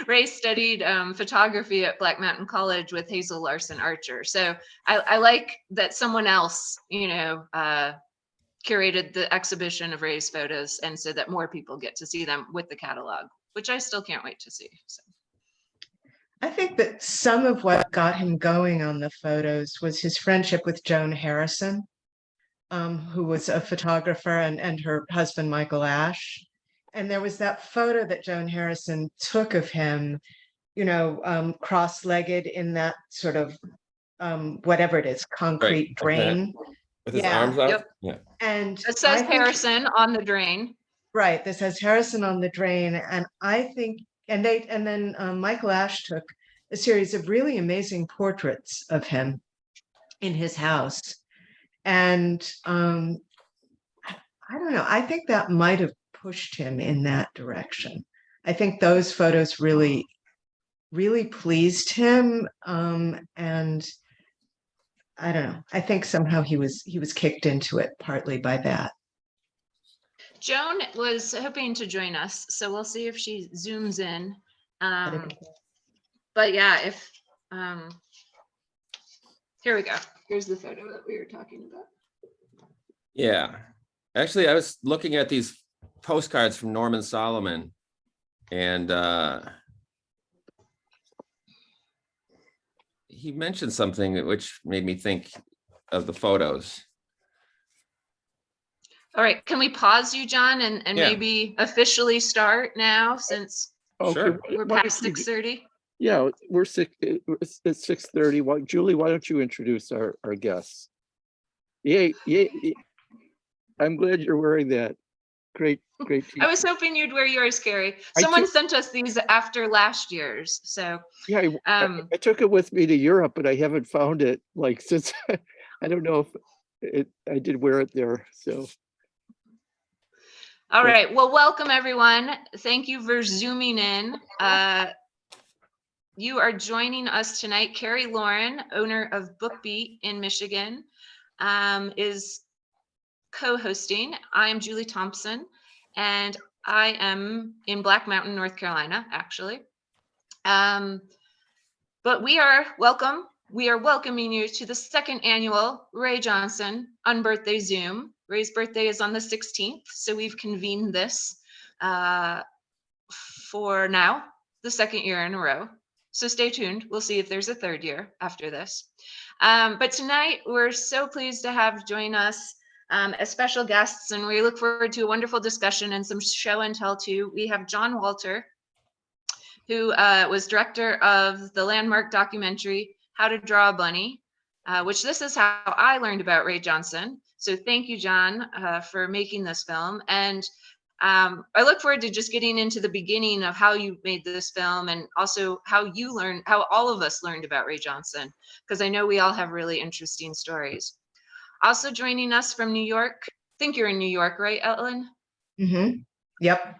Ray studied photography at Black Mountain College with Hazel Larson Archer. So I like that someone else, curated the exhibition of Ray's photos, and so that more people get to see them with the catalog, which I still can't wait to see. So. I think that some of what got him going on the photos was his friendship with Joan Harrison, who was a photographer, and her husband, Michael Ash. And there was that photo that Joan Harrison took of him, cross-legged in that sort of, whatever it is, concrete drain. With his arms out? Yep. Yeah. And it says Harrison on the drain. Right. This has Harrison on the drain. And I think, and then Michael Ash took a series of really amazing portraits of him in his house. And I don't know, I think that might have pushed him in that direction. I think those photos really, really pleased him. And I don't know, I think somehow he was kicked into it partly by that. Joan was hoping to join us, so we'll see if she zooms in. But yeah, if here we go. Here's the photo that we were talking about. Yeah, actually, I was looking at these postcards from Norman Solomon, and he mentioned something which made me think of the photos. All right, can we pause you, John, and Yeah. maybe officially start now, since Sure. we're past 6:30? Yeah, it's 6:30. Julie, why don't you introduce our guests? Yay. I'm glad you're wearing that. Great. I was hoping you'd wear yours, Cary. Someone sent us these after last year's, so. Yeah, I took it with me to Europe, but I haven't found it since. I don't know if I did wear it there, so. All right, well, welcome everyone. Thank you for zooming in. You are joining us tonight. Cary Loren, owner of BookBeat in Michigan, is co-hosting. I am Julie Thomson, and I am in Black Mountain, North Carolina, actually. But we are welcoming you to the second annual Ray Johnson Unbirthday Zoom. Ray's birthday is on the 16th, so we've convened this for now, the second year in a row. So stay tuned. We'll see if there's a third year after this. But tonight, we're so pleased to have join us as special guests, and we look forward to a wonderful discussion and some show and tell too. We have John Walter, who was director of the landmark documentary, How to Draw a Bunny, which this is how I learned about Ray Johnson. So thank you, John, for making this film. And I look forward to just getting into the beginning of how you made this film, and also how all of us learned about Ray Johnson, because I know we all have really interesting stories. Also joining us from New York, I think you're in New York, right, Ellen? Mm-hmm. Yep.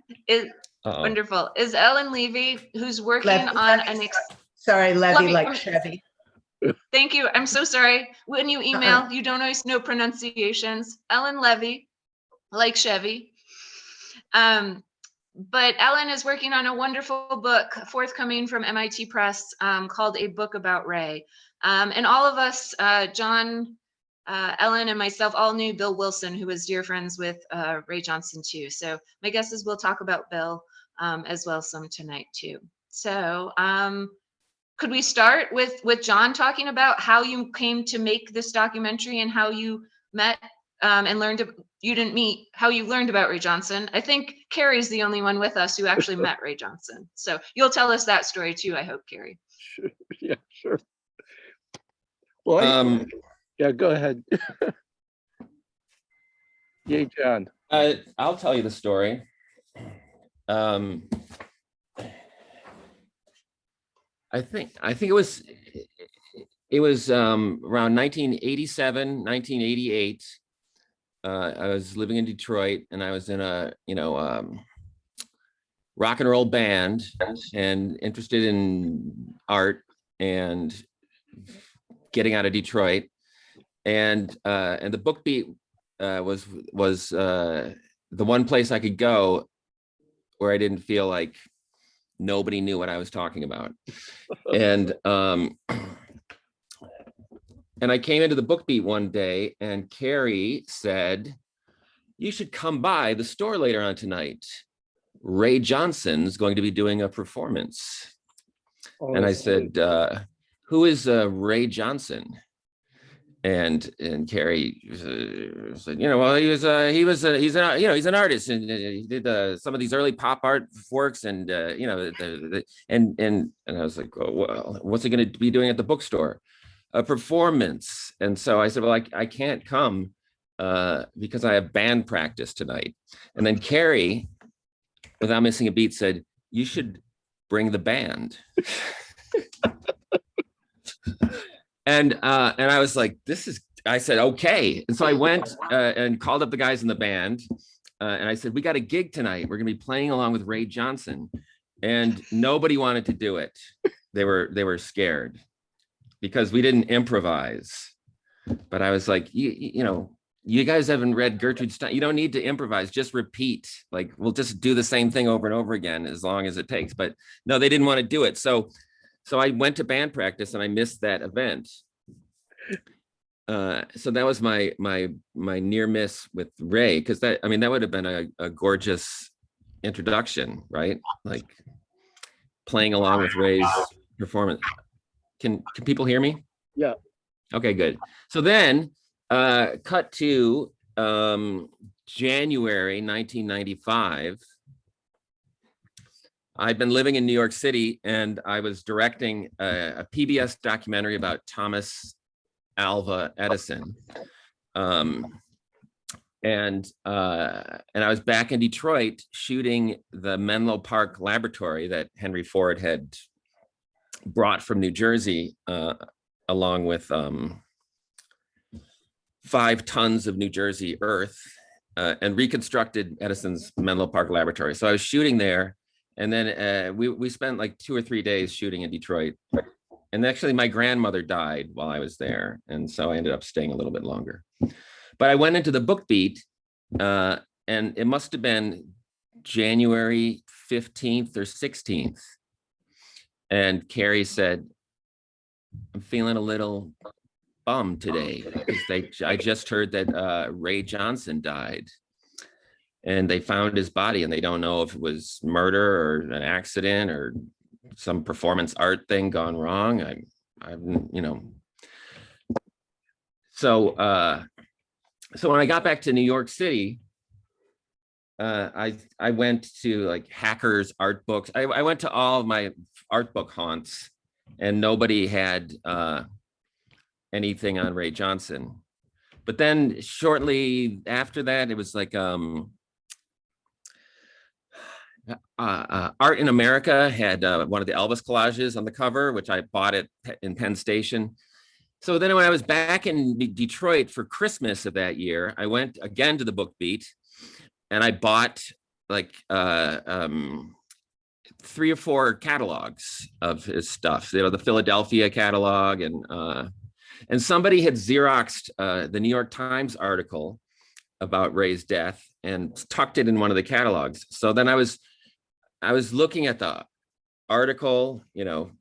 Wonderful. Is Ellen Levy, who's working on an... Sorry, Levy, like Chevy. Thank you. I'm so sorry. When you email, you don't always know pronunciations. Ellen Levy, like Chevy. But Ellen is working on a wonderful book forthcoming from MIT Press called A Book About Ray. And all of us, John, Ellen, and myself all knew Bill Wilson, who was dear friends with Ray Johnson too. So my guess is we'll talk about Bill as well some tonight too. So could we start with John talking about how you came to make this documentary and how you met and learned, you didn't meet, how you learned about Ray Johnson? I think Cary's the only one with us who actually met Ray Johnson. So you'll tell us that story too, I hope, Cary. Sure. Yeah, sure. Well, yeah, go ahead. Yay, John. I'll tell you the story. I think it was around 1987, 1988. I was living in Detroit, and I was in a rock and roll band, and interested in art and getting out of Detroit. And the BookBeat was the one place I could go where I didn't feel like nobody knew what I was talking about. And I came into the book beat one day and Cary said, you should come by the store later on tonight. Ray Johnson's going to be doing a performance. Oh, And I that's great. said, who is Ray Johnson? And Cary said, well, he's an artist, and he did some of these early pop art works, and and I was like, oh, well, what's he going to be doing at the bookstore? A performance. And so I said, well, I can't come because I have band practice tonight. And then Cary, without missing a beat, said, you should bring the band. And I was like, I said, okay. And so I went and called up the guys in the band. And I said, we got a gig tonight. We're going to be playing along with Ray Johnson. And nobody wanted to do it. They were scared because we didn't improvise. But I was like, you guys haven't read Gertrude Stein. You don't need to improvise, just repeat. Like, we'll just do the same thing over and over again as long as it takes. But no, they didn't want to do it. So I went to band practice and I missed that event. So that was my near miss with Ray, because that would have been a gorgeous introduction, right? Like playing along with Ray's performance. Can people hear me? Yeah. Okay, good. So then cut to January 1995. I'd been living in New York City and I was directing a PBS documentary about Thomas Alva Edison. And I was back in Detroit shooting the Menlo Park laboratory that Henry Ford had brought from New Jersey, along with 5 tons of New Jersey earth, and reconstructed Edison's Menlo Park laboratory. So I was shooting there. And then we spent like 2 or 3 days shooting in Detroit. And actually my grandmother died while I was there. And so I ended up staying a little bit longer. But I went into the book beat and it must have been January 15th or 16th. And Cary said, I'm feeling a little bummed today because I just heard that Ray Johnson died. And they found his body and they don't know if it was murder or an accident or some performance art thing gone wrong. So when I got back to New York City, I went to like Hackers art books. I went to all of my art book haunts and nobody had anything on Ray Johnson. But then shortly after that, it was like Art in America had one of the Elvis collages on the cover, which I bought in Penn Station. So then when I was back in Detroit for Christmas of that year, I went again to the Book Beat and I bought like 3 or 4 catalogs of his stuff, the Philadelphia catalog, and somebody had Xeroxed the New York Times article about Ray's death and tucked it in one of the catalogs. So then I was looking at the article,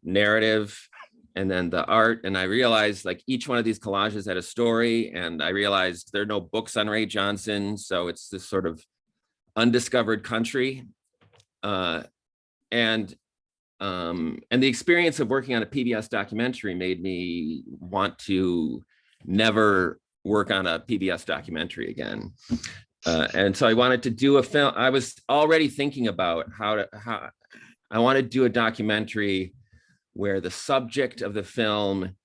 narrative, and then the art. And I realized like each one of these collages had a story. And I realized there are no books on Ray Johnson. So it's this sort of undiscovered country. And the experience of working on a PBS documentary made me want to never work on a PBS documentary again. And so I wanted to do a film. I was already thinking about how I want to do a documentary where the subject of the film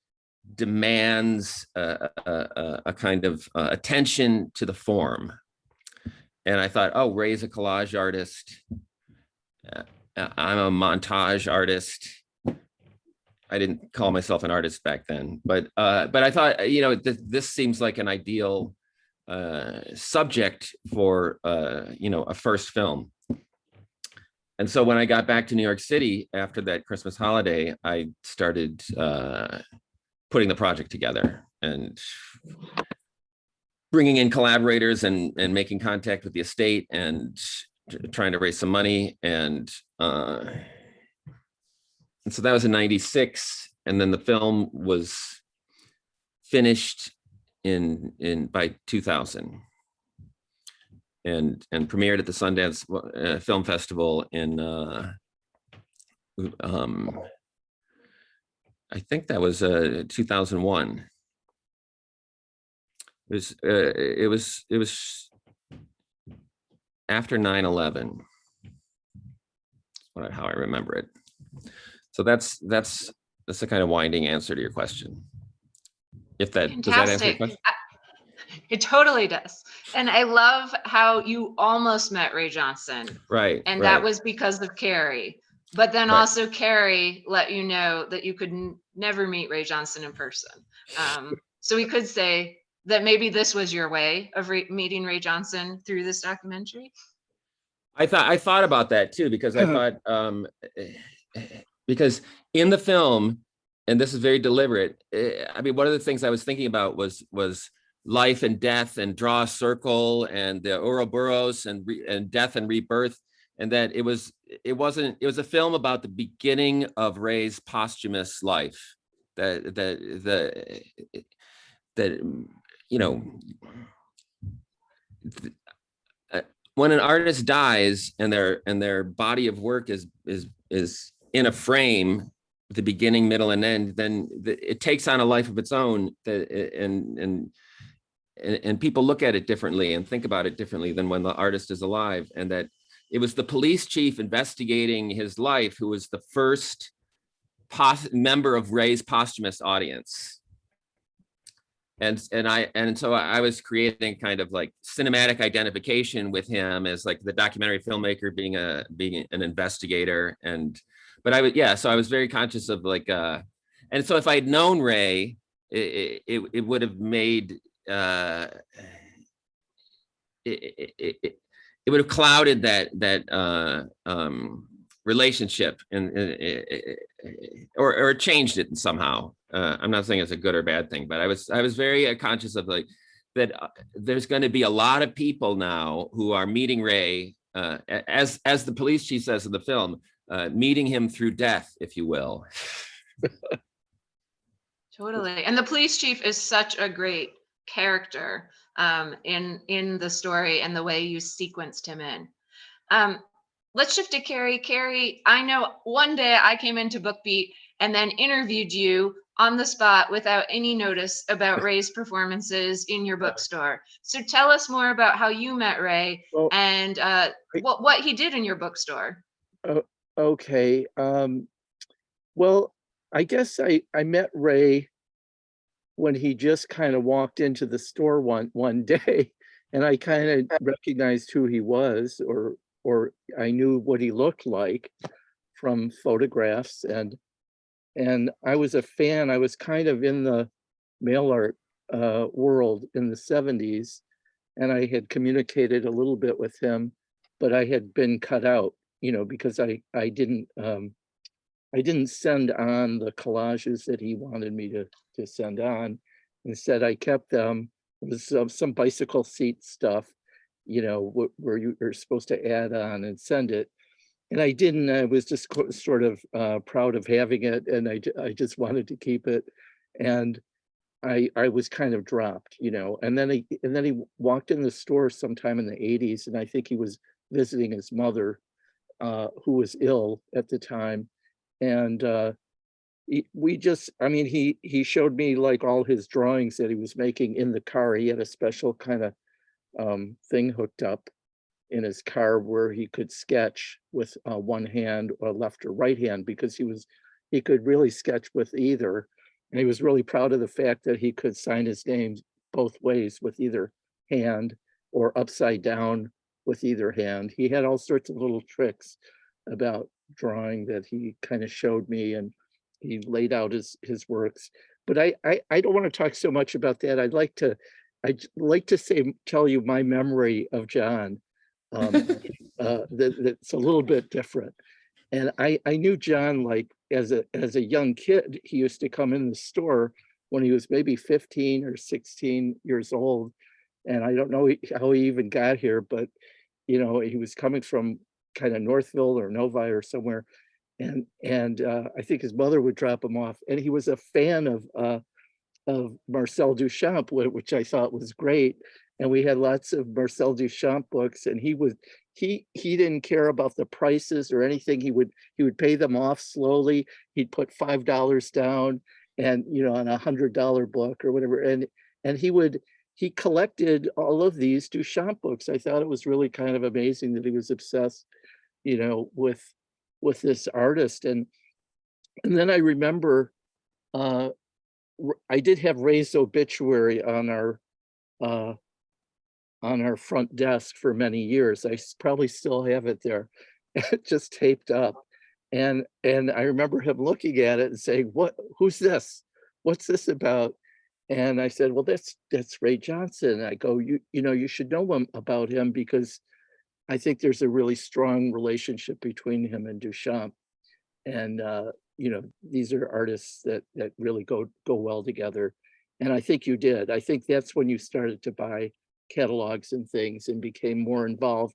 demands a kind of attention to the form. And I thought, oh, Ray's a collage artist. I'm a montage artist. I didn't call myself an artist back then, but I thought, this seems like an ideal subject for a first film. And so when I got back to New York City after that Christmas holiday, I started putting the project together and bringing in collaborators and making contact with the estate and trying to raise some money. And And so that was in 96. And then the film was finished in by 2000 and premiered at the Sundance Film Festival in I think that was 2001. It was after 9/11. How I remember it. So that's the kind of winding answer to your question. If that does that answer your question? It totally does. And I love how you almost met Ray Johnson. Right. And right. that was because of Cary. But then Right. also Cary let you know that you could never meet Ray Johnson in person. So we could say that maybe this was your way of meeting Ray Johnson through this documentary. I thought about that too, because I thought because in the film, and this is very deliberate, I mean, one of the things I was thinking about was life and death and draw a circle and the Ouroboros and death and rebirth, and that it was a film about the beginning of Ray's posthumous life, that you know, when an artist dies and their body of work is in a frame, the beginning, middle, and end, then it takes on a life of its own, and people look at it differently and think about it differently than when the artist is alive. And that it was the police chief investigating his life who was the first member of Ray's posthumous audience. And so I was creating kind of like cinematic identification with him as like the documentary filmmaker being an investigator. But so I was very conscious of like and so if I had known Ray, it would have made it would have clouded that relationship or changed it somehow. I'm not saying it's a good or bad thing, but I was very conscious of like that there's going to be a lot of people now who are meeting Ray as the police chief says in the film, meeting him through death, if you will. Totally. And the police chief is such a great character in the story and the way you sequenced him in. Let's shift to Cary. Cary, I know one day I came into BookBeat and then interviewed you on the spot without any notice about Ray's performances in your bookstore. So tell us more about how you met Ray and what he did in your bookstore. Okay. Well, I guess I met Ray when he just kind of walked into the store one day, and I kind of recognized who he was, or I knew what he looked like from photographs, and I was a fan. I was kind of in the mail art world in the 70s, and I had communicated a little bit with him, but I had been cut out, because I didn't send on the collages that he wanted me to send on. Instead, I kept them. It was some bicycle seat stuff, where you are supposed to add on and send it. And I didn't. I was just sort of proud of having it, and I just wanted to keep it. And I was kind of dropped, And then he walked in the store sometime in the 80s, and I think he was visiting his mother, who was ill at the time. And he showed me like all his drawings that he was making in the car. He had a special kind of thing hooked up in his car where he could sketch with one hand, or left or right hand, because he could really sketch with either. And he was really proud of the fact that he could sign his name both ways with either hand, or upside down with either hand. He had all sorts of little tricks about drawing that he kind of showed me, and he laid out his works. But I don't want to talk so much about that. I'd like to tell you my memory of John. That's a little bit different. And I knew John like as a young kid. He used to come in the store when he was maybe 15 or 16 years old. And I don't know how he even got here, but he was coming from kind of Northville or Novi or somewhere. and I think his mother would drop him off, and he was a fan of Marcel Duchamp, which I thought was great. And we had lots of Marcel Duchamp books, and he didn't care about the prices or anything. He would pay them off slowly. He'd put $5 down, and on $100 book or whatever, and he collected all of these Duchamp books. I thought it was really kind of amazing that he was obsessed, with this artist. And then I remember I did have Ray's obituary on our front desk for many years. I probably still have it there, just taped up. And I remember him looking at it and saying, who's this? What's this about? And I said, well, that's Ray Johnson. I go, you should know about him, because I think there's a really strong relationship between him and Duchamp. And these are artists that really go well together. And I think you did. I think that's when you started to buy catalogs and things and became more involved,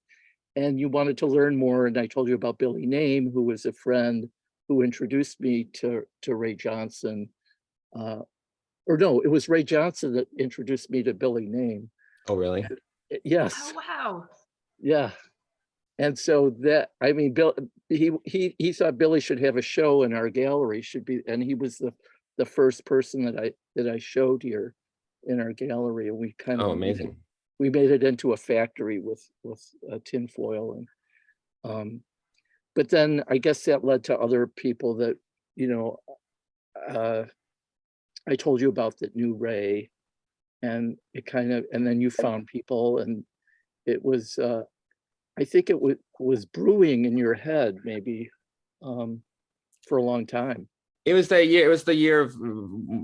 and you wanted to learn more. And I told you about Billy Name, who was a friend who introduced me to Ray Johnson. Or no, it was Ray Johnson that introduced me to Billy Name. Oh, really? Yes. Oh, wow. Yeah. And so Bill, he thought Billy should have a show in our gallery, and he was the first person that I showed here in our gallery. And we kind of, amazing. We made it into a factory with tin foil. And but then I guess that led to other people that, I told you about that knew Ray, and it kind of, and then you found people, and it was, I think it was brewing in your head maybe for a long time. It was the year of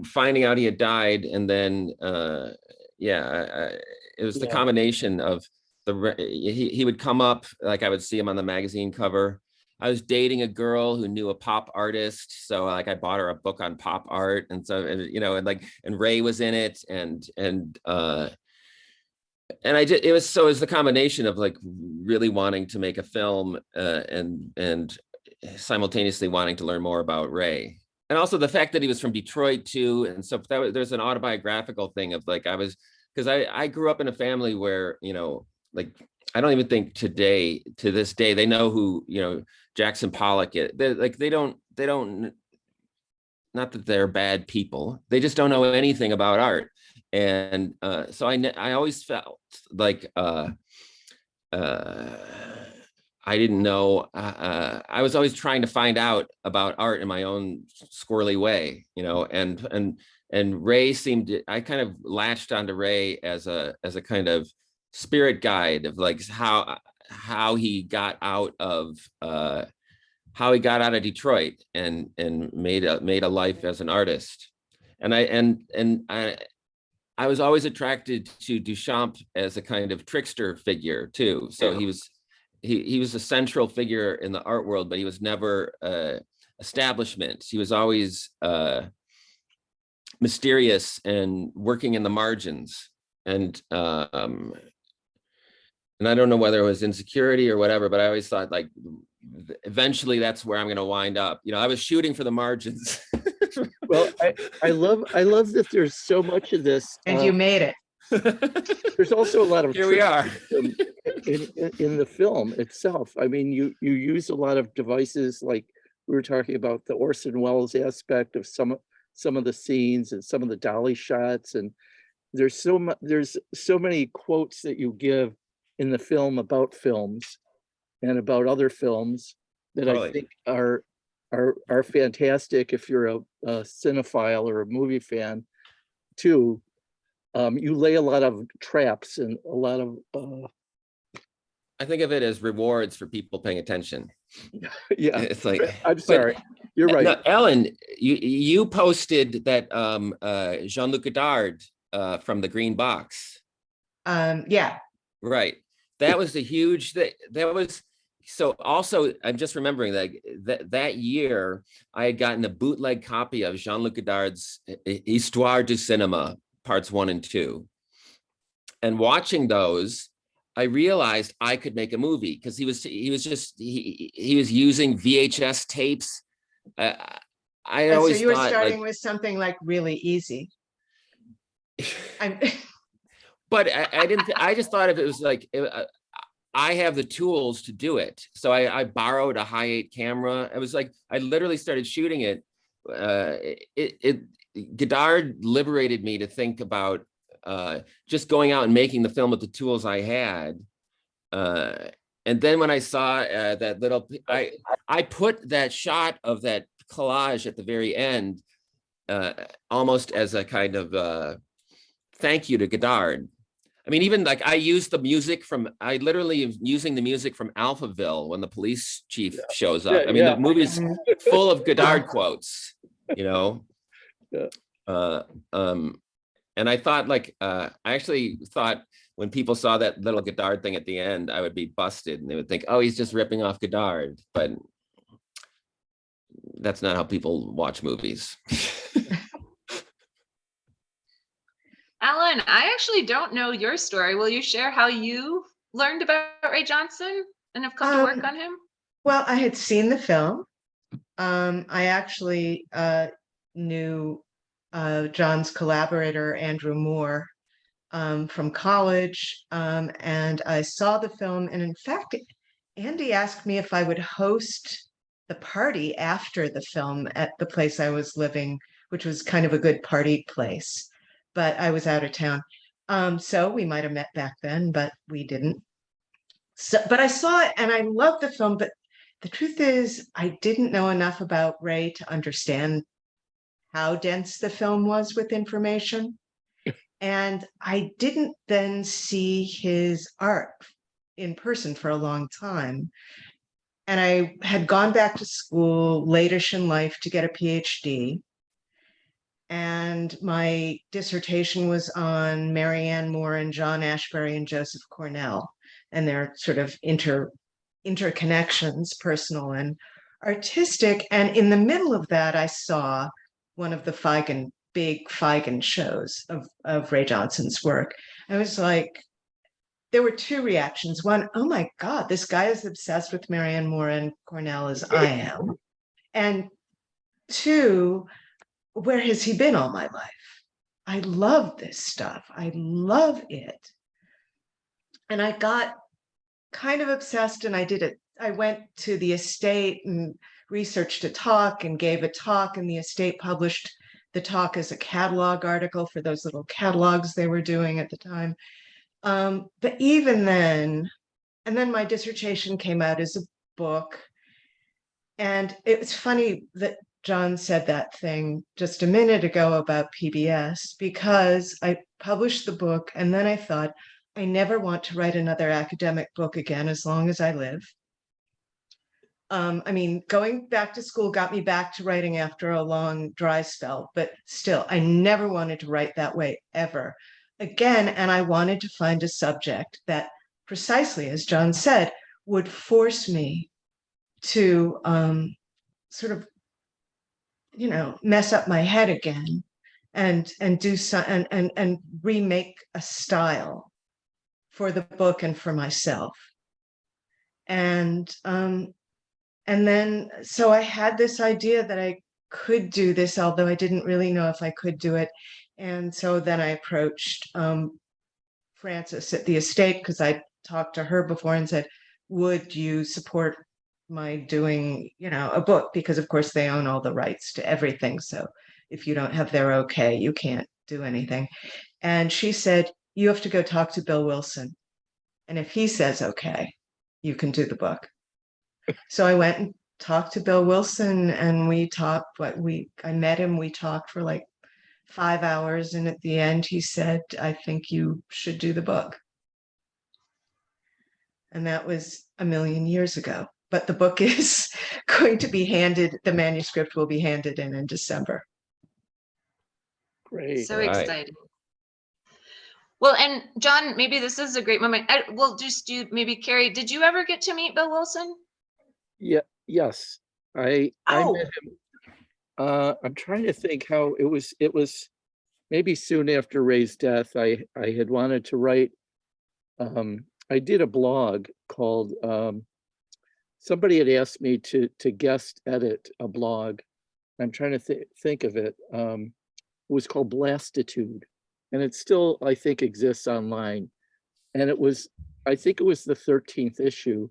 finding out he had died, and then it was the combination of he would come up, like I would see him on the magazine cover. I was dating a girl who knew a pop artist, so like I bought her a book on pop art, and so and Ray was in it, and it was the combination of like really wanting to make a film and simultaneously wanting to learn more about Ray. And also the fact that he was from Detroit too. And so there's an autobiographical thing of like, because I grew up in a family where, like, I don't even think to this day, they know who, Jackson Pollock is. They don't, not that they're bad people. They just don't know anything about art. And so I always felt like, I didn't know. I was always trying to find out about art in my own squirrely way, and Ray I kind of latched onto Ray as a kind of spirit guide of like how he got out of Detroit and made a life as an artist. And I was always attracted to Duchamp as a kind of trickster figure too. So he was a central figure in the art world, but he was never establishment. He was always mysterious and working in the margins. And I don't know whether it was insecurity or whatever, but I always thought like, eventually that's where I'm going to wind up. I was shooting for the margins. Well, I love that there's so much of this. And you made it. There's also a lot of Here we are. in the film itself. I mean, you use a lot of devices, like we were talking about the Orson Welles aspect of some of the scenes and some of the dolly shots, and there's so many quotes that you give in the film about films and about other films that I think are fantastic if you're a cinephile or a movie fan too. You lay a lot of traps and a lot of I think of it as rewards for people paying attention. Yeah, it's like, I'm sorry, you're right. No, Ellen, you posted that Jean-Luc Godard from the Green Box. Yeah. Right. That was a huge thing. That was so. Also, I'm just remembering that year I had gotten a bootleg copy of Jean-Luc Godard's Histoire du Cinéma parts 1 and 2, and watching those, I realized I could make a movie, because he was using VHS tapes. I So always you were thought, starting like, with something like really easy. I'm but I didn't. I just thought if it was like, I have the tools to do it. So I borrowed a high-8 camera. It was like, I literally started shooting it. Godard liberated me to think about just going out and making the film with the tools I had. And then when I saw that little, I put that shot of that collage at the very end, almost as a kind of thank you to Godard. I mean, even like I literally am using the music from Alphaville when the police chief shows up. I mean, the movie's full of Godard quotes, you know? Yeah. And I thought, like, I actually thought when people saw that little Godard thing at the end, I would be busted and they would think, oh, he's just ripping off Godard. But that's not how people watch movies. Ellen, I actually don't know your story. Will you share how you learned about Ray Johnson and have come to work on him? Well, I had seen the film. I actually knew John's collaborator, Andrew Moore, from college, and I saw the film. And in fact, Andy asked me if I would host the party after the film at the place I was living, which was kind of a good party place, but I was out of town. So we might have met back then, but we didn't. So, but I saw it and I loved the film, but the truth is, I didn't know enough about Ray to understand how dense the film was with information. And I didn't then see his art in person for a long time. And I had gone back to school late-ish in life to get a PhD. And my dissertation was on Marianne Moore and John Ashbery and Joseph Cornell and their sort of interconnections, personal and artistic. And in the middle of that, I saw one of the big Feigen shows of Ray Johnson's work. I was like, there were two reactions. One, oh my God, this guy is obsessed with Marianne Moore and Cornell as I am. And two, where has he been all my life? I love this stuff. I love it. And I got kind of obsessed and I went to the estate and researched a talk and gave a talk, and the estate published the talk as a catalog article for those little catalogs they were doing at the time. But even then, and then my dissertation came out as a book. And it was funny that John said that thing just a minute ago about PBS, because I published the book and then I thought, I never want to write another academic book again as long as I live. I mean, going back to school got me back to writing after a long dry spell, but still, I never wanted to write that way ever again. And I wanted to find a subject that, precisely as John said, would force me to sort of, mess up my head again and do some and remake a style for the book and for myself. And then, so I had this idea that I could do this, although I didn't really know if I could do it. And so then I approached Frances at the estate, because I talked to her before and said, would you support my doing, a book? Because of course they own all the rights to everything. So if you don't have their okay, you can't do anything. And she said, you have to go talk to Bill Wilson. And if he says, okay, you can do the book. So I went and talked to Bill Wilson and we talked, I met him, we talked for like 5 hours. And at the end, he said, I think you should do the book. And that was a million years ago. But the book is going to be the manuscript will be handed in December. Great. So Right. exciting. Well, and John, maybe this is a great moment. We'll just do maybe Cary, did you ever get to meet Bill Wilson? Yeah, yes. I Oh. met him. I'm trying to think how it was maybe soon after Ray's death. I had wanted to write I did a blog called, somebody had asked me to guest edit a blog. I'm trying to think of it. It was called Blastitude, and it still, I think, exists online. And I think it was the 13th issue.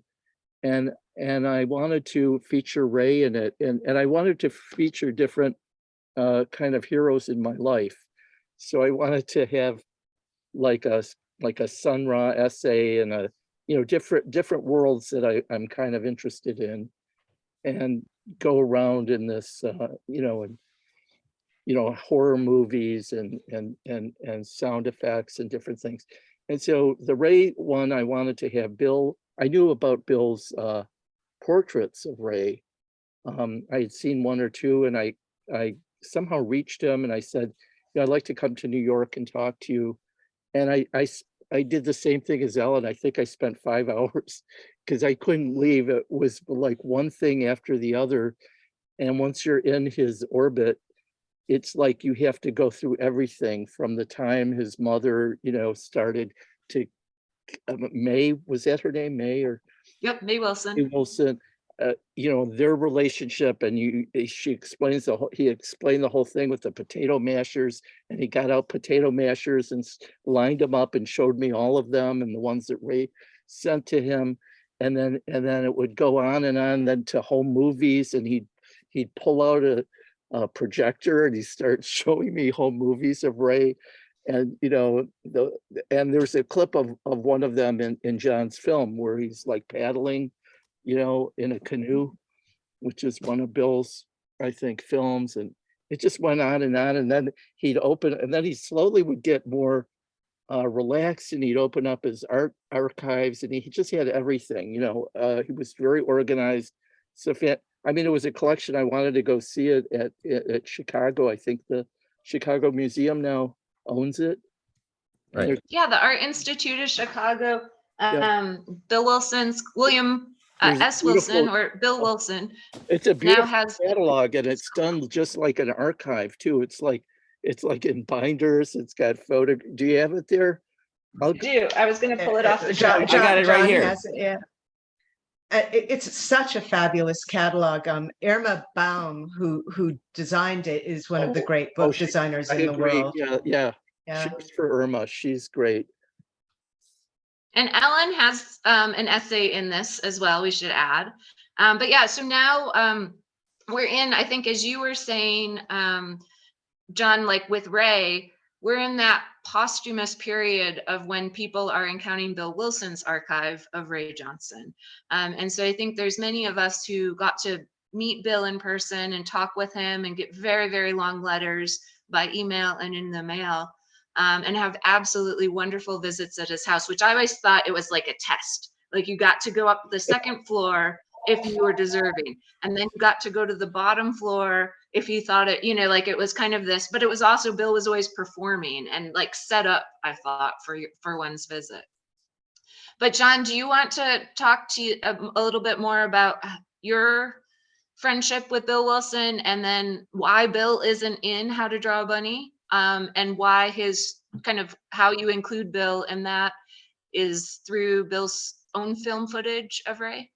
And I wanted to feature Ray in it, and I wanted to feature different kind of heroes in my life. So I wanted to have like a Sun Ra essay and a, you know, different worlds that I'm kind of interested in, and go around in this, you know, and horror movies and sound effects and different things. And so the Ray one, I wanted to have Bill. I knew about Bill's portraits of Ray. I had seen one or two, and I somehow reached him and I said, yeah, I'd like to come to New York and talk to you. And I did the same thing as Ellen. I think I spent 5 hours because I couldn't leave. It was like one thing after the other. And once you're in his orbit, it's like you have to go through everything from the time his mother, you know, started to May, was that her name, May, or Yep, May Wilson. May Wilson, you know, their relationship, and he explained the whole thing with the potato mashers, and he got out potato mashers and lined them up and showed me all of them and the ones that Ray sent to him, and then it would go on and on, then to home movies, and he'd pull out a projector and he started showing me home movies of Ray. And you know, and there's a clip of one of them in John's film where he's like paddling, you know, in a canoe, which is one of Bill's, I think, films. And it just went on, and then he'd open, and then he slowly would get more relaxed, and he'd open up his art archives, and he just had everything, you know. He was very organized. So I mean, it was a collection. I wanted to go see it at Chicago. I think the Chicago Museum now owns it. Right. Yeah, the Art Institute of Chicago. Yeah. Bill Wilson's William There's S. Wilson, or Bill Wilson, It's a now beautiful has. catalog, and it's done just like an archive too. It's like in binders. It's got photo. Do you have it there? I do. I was going to pull it off the John, shelf. I got it right John here. has it, yeah. It's such a fabulous catalog. Irma Baum, who designed it, is one of the great book designers I in the agree. world. Yeah. Yeah. Cheers for Irma. She's great. And Ellen has an essay in this as well, we should add. But yeah, so now we're in, I think, as you were saying, John, like with Ray, we're in that posthumous period of when people are encountering Bill Wilson's archive of Ray Johnson. And so I think there's many of us who got to meet Bill in person and talk with him and get very, very long letters by email and in the mail, and have absolutely wonderful visits at his house, which I always thought it was like a test. Like you got to go up the second floor if you were deserving, and then you got to go to the bottom floor if you thought it, you know, like it was kind of this, but it was also, Bill was always performing and like set up, I thought, for one's visit. But John, do you want to talk to a little bit more about your friendship with Bill Wilson, and then why Bill isn't in How to Draw a Bunny, and why his kind of how you include Bill in that is through Bill's own film footage of Ray?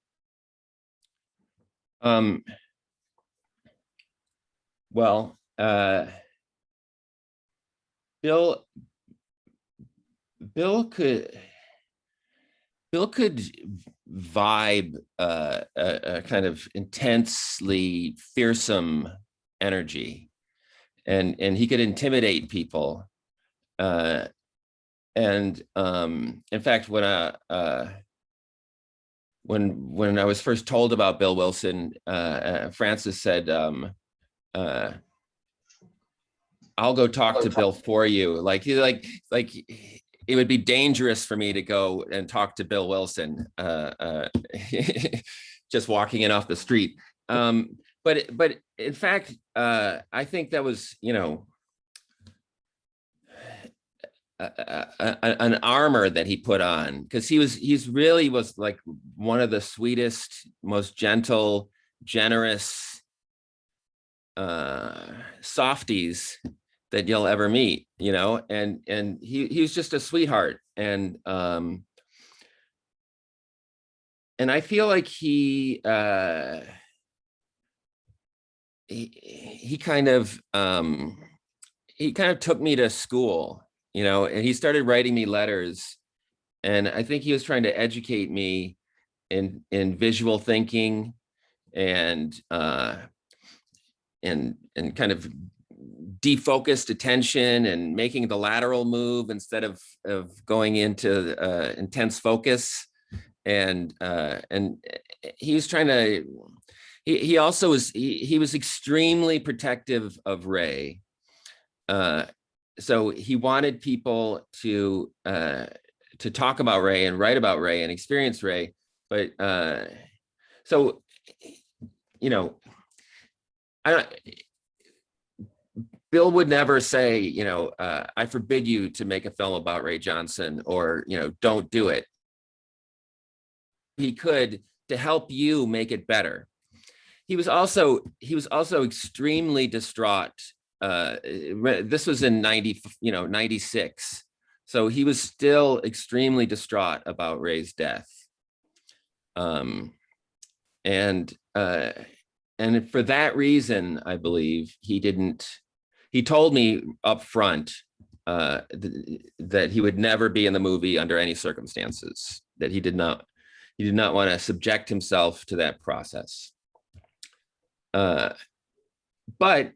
Well, Bill could vibe a kind of intensely fearsome energy, and he could intimidate people. And in fact, when I was first told about Bill Wilson, Francis said, I'll go talk to Bill for you. Like it would be dangerous for me to go and talk to Bill Wilson, just walking in off the street. But in fact, I think that was, you know, an armor that he put on, because he's really was like one of the sweetest, most gentle, generous softies that you'll ever meet, you know, and he was just a sweetheart. And I feel like he kind of took me to school, you know, and he started writing me letters, and I think he was trying to educate me in visual thinking and kind of defocused attention and making the lateral move instead of going into intense focus. And he was trying to, he also was, he was extremely protective of Ray. So he wanted people to talk about Ray and write about Ray and experience Ray. But so, you know, Bill would never say, you know, I forbid you to make a film about Ray Johnson, or, you know, don't do it. He could to help you make it better. He was also extremely distraught. This was in 96. So he was still extremely distraught about Ray's death. And for that reason, I believe he told me up front that he would never be in the movie under any circumstances, that he did not want to subject himself to that process. But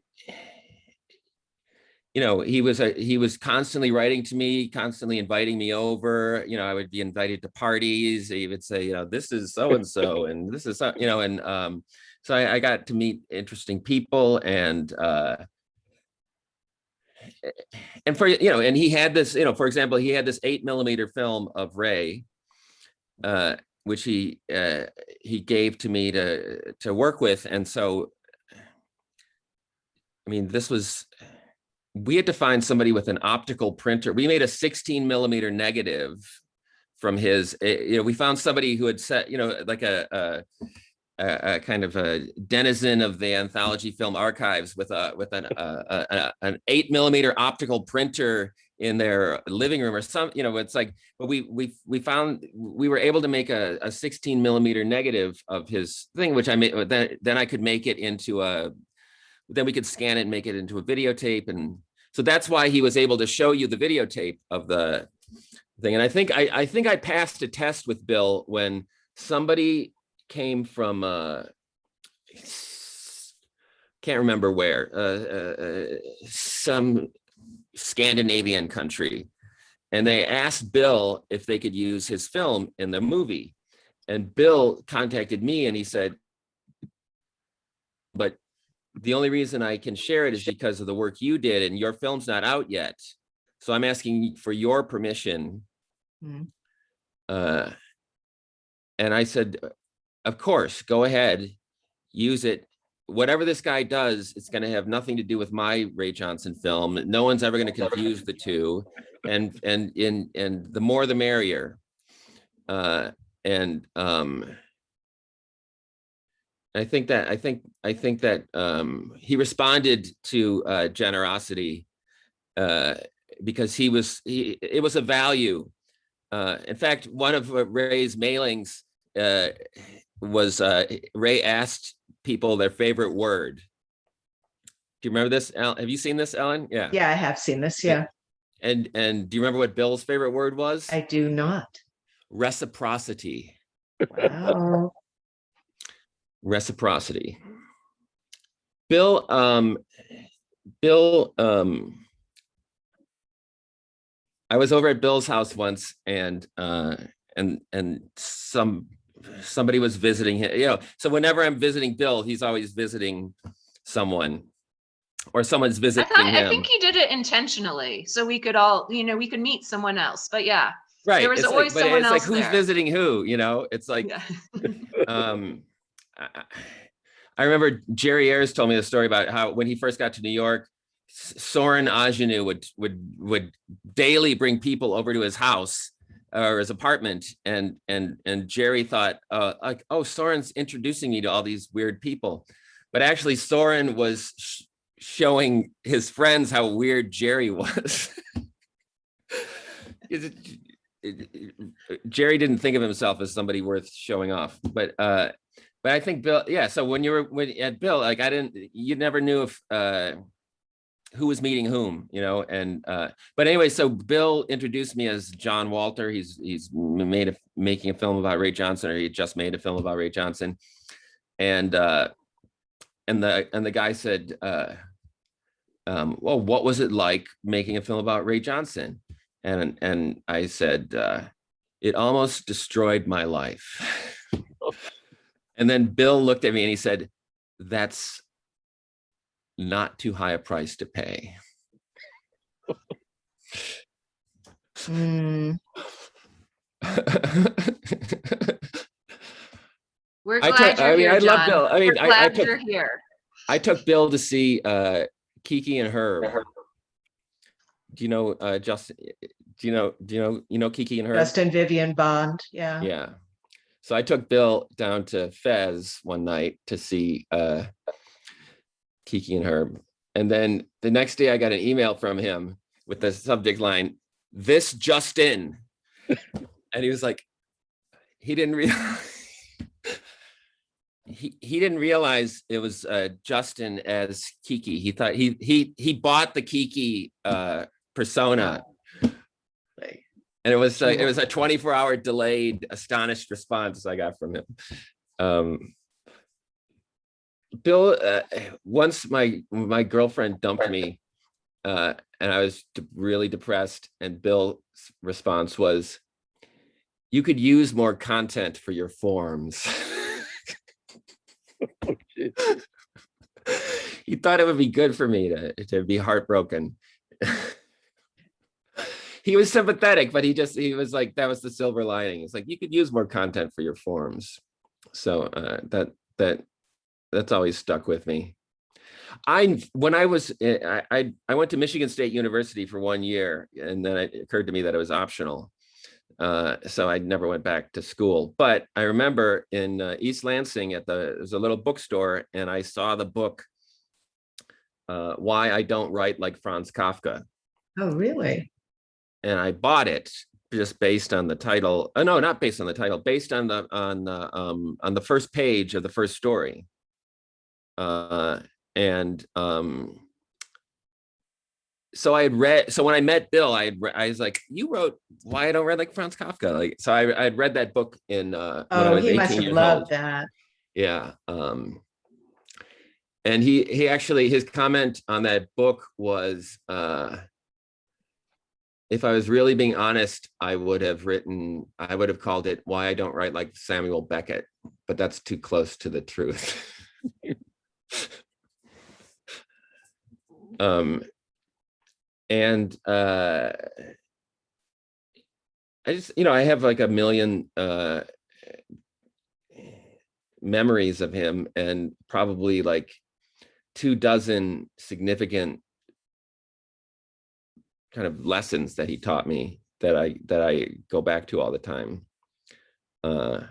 you know, he was constantly writing to me, constantly inviting me over. You know, I would be invited to parties. He would say, you know, this is so and so, and this is, you know, and so I got to meet interesting people, and for, you know, and he had this, you know, for example, he had this 8mm film of Ray, which he gave to me to work with, and so, I mean, we had to find somebody with an optical printer. We made a 16mm negative from his, you know, we found somebody who had set, you know, like a kind of a denizen of the anthology film archives with an 8mm optical printer in their living room or some, you know, it's like, but we found, we were able to make a 16mm negative of his thing, which I made, then I could make it into then we could scan it and make it into a videotape. And so that's why he was able to show you the videotape of the thing. And I think I passed a test with Bill when somebody came from, can't remember where, some Scandinavian country. And they asked Bill if they could use his film in the movie. And Bill contacted me and he said, but the only reason I can share it is because of the work you did, and your film's not out yet. So I'm asking for your permission. And I said, of course, go ahead, use it. Whatever this guy does, it's going to have nothing to do with my Ray Johnson film. No one's ever going to confuse the two. And the more the merrier. I think that he responded to generosity because it was a value. In fact, one of Ray's mailings was Ray asked people their favorite word. Do you remember this? Have you seen this, Ellen? Yeah. Yeah, I have seen this. Yeah. And do you remember what Bill's favorite word was? I do not. Reciprocity. Wow. Reciprocity. Bill, I was over at Bill's house once, and somebody was visiting him, you know, so whenever I'm visiting Bill, he's always visiting someone, or someone's visiting him. I think he did it intentionally, so we could all, you know, we could meet someone else, but yeah. Right. There was it's always like, someone it's else like, who's there. visiting who, you know, it's like, Yeah. I remember Jerry Ayers told me the story about how when he first got to New York, Soren Agnew would daily bring people over to his house or his apartment, and Jerry thought, like, oh, Soren's introducing me to all these weird people, but actually Soren was showing his friends how weird Jerry was. Jerry didn't think of himself as somebody worth showing off, but I think Bill, yeah. So when at Bill, like you never knew if who was meeting whom, and but anyway, so Bill introduced me as John Walter. He's making a film about Ray Johnson, or he just made a film about Ray Johnson, and the guy said, well, what was it like making a film about Ray Johnson? And I said, it almost destroyed my life. And then Bill looked at me and he said, that's not too high a price to pay. Mm. We're glad you're here, I love John. Bill. I mean, We're glad you're here. I took Bill to see Kiki and Herb. Do you know Justin? Do you know Kiki and Herb? Justin Vivian Bond. Yeah. Yeah. So I took Bill down to Fez one night to see Kiki and Herb. And then the next day I got an email from him with the subject line, "This just in." And he was like, he didn't realize he didn't realize it was Justin as Kiki. He thought he bought the Kiki persona. And it was a 24-hour delayed, astonished response I got from him. Bill, once my girlfriend dumped me, and I was really depressed. And Bill's response was, "You could use more content for your forms." Oh, He thought it would be good for me to be heartbroken. He was sympathetic, but he was like, that was the silver lining. It's like, you could use more content for your forums. So that's always stuck with me. When I went to Michigan State University for 1 year, and then it occurred to me that it was optional. So I never went back to school. But I remember in East Lansing there's a little bookstore, and I saw the book, Why I Don't Write Like Franz Kafka. Oh, really? And I bought it just based on the title. Oh, no, not based on the title, based on the first page of the first story. So when I met Bill, I was like, "You wrote Why I Don't Write Like Franz Kafka." Like, so I'd read that book when I was 18 years old. He must have loved that. Yeah. And he actually, his comment on that book was, if I was really being honest, I would have called it Why I Don't Write Like Samuel Beckett, but that's too close to the truth. And I just, I have like a million memories of him, and probably like 24 significant kind of lessons that he taught me that I go back to all the time. I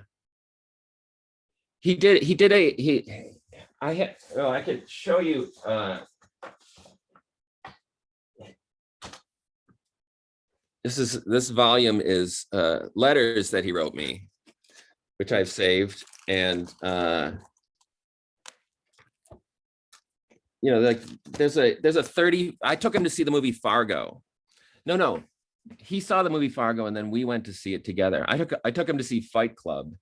could show you. This volume is letters that he wrote me, which I've saved, and like there's a 30. I took him to see the movie Fargo. No, he saw the movie Fargo, and then we went to see it together. I took him to see Fight Club.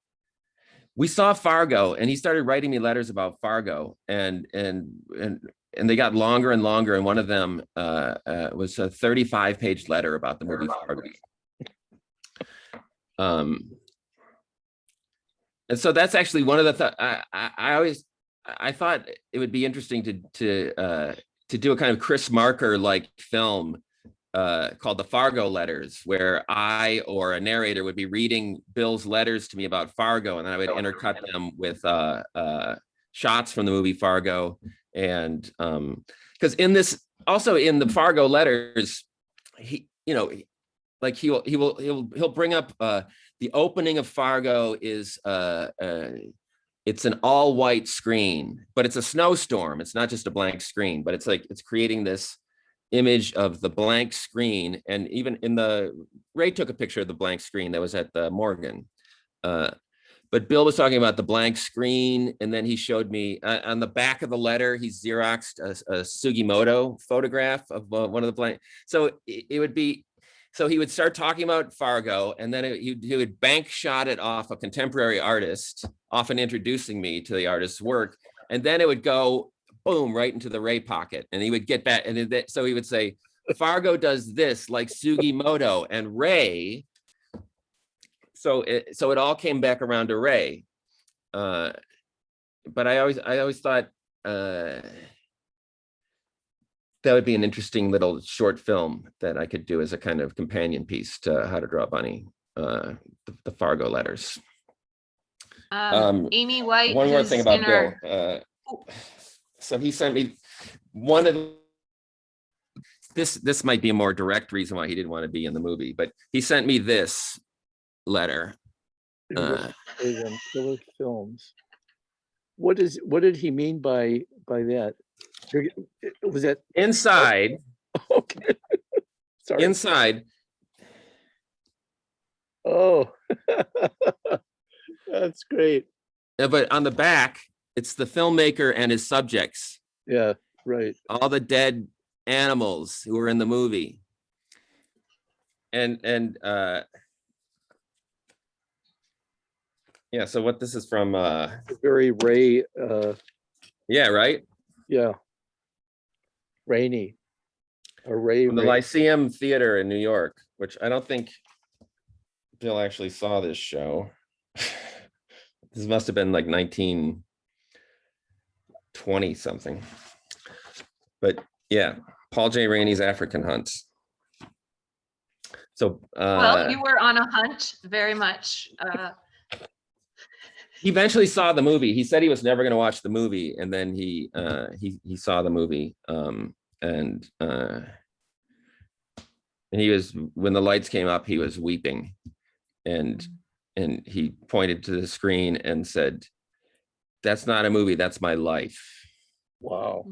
We saw Fargo, and he started writing me letters about Fargo, and they got longer and longer. And one of them was a 35-page letter about the movie Fargo. And so that's actually one of the I thought it would be interesting to do a kind of Chris Marker like film called The Fargo Letters, where I or a narrator would be reading Bill's letters to me about Fargo, and then I would intercut them with shots from the movie Fargo. And because in the Fargo letters, he'll bring up the opening of Fargo is it's an all white screen, but it's a snowstorm. It's not just a blank screen, but it's creating this image of the blank screen, and even Ray took a picture of the blank screen that was at the Morgan. But Bill was talking about the blank screen, and then he showed me on the back of the letter, he Xeroxed a Sugimoto photograph of one of the blank. So it would be, so he would start talking about Fargo, and then he would bank shot it off a contemporary artist, often introducing me to the artist's work. And then it would go boom, right into the Ray pocket. And he would get back. And so he would say, Fargo does this like Sugimoto and Ray. So it all came back around to Ray. But I always thought that would be an interesting little short film that I could do as a kind of companion piece to How to Draw a Bunny, the Fargo letters. Amy White. One more thing about Bill. So he sent me one of this might be a more direct reason why he didn't want to be in the movie, but he sent me this letter. Killer films. What did he mean by that? Was that inside? Okay. Sorry. Inside. Oh, that's great. But on the back, it's the filmmaker and his subjects. Yeah, right. All the dead animals who were in the movie. And yeah, so what this is from very Ray yeah, right? Yeah. Rainy. A Ray From the Lyceum Theater in New York, which I don't think Bill actually saw this show. This must have been like 1920 something. But yeah, Paul J. Rainey's African Hunt. So well, you were on a hunt very much. He eventually saw the movie. He said he was never going to watch the movie, and then he saw the movie. And he was, when the lights came up, he was weeping, and he pointed to the screen and said, "That's not a movie. That's my life." Wow.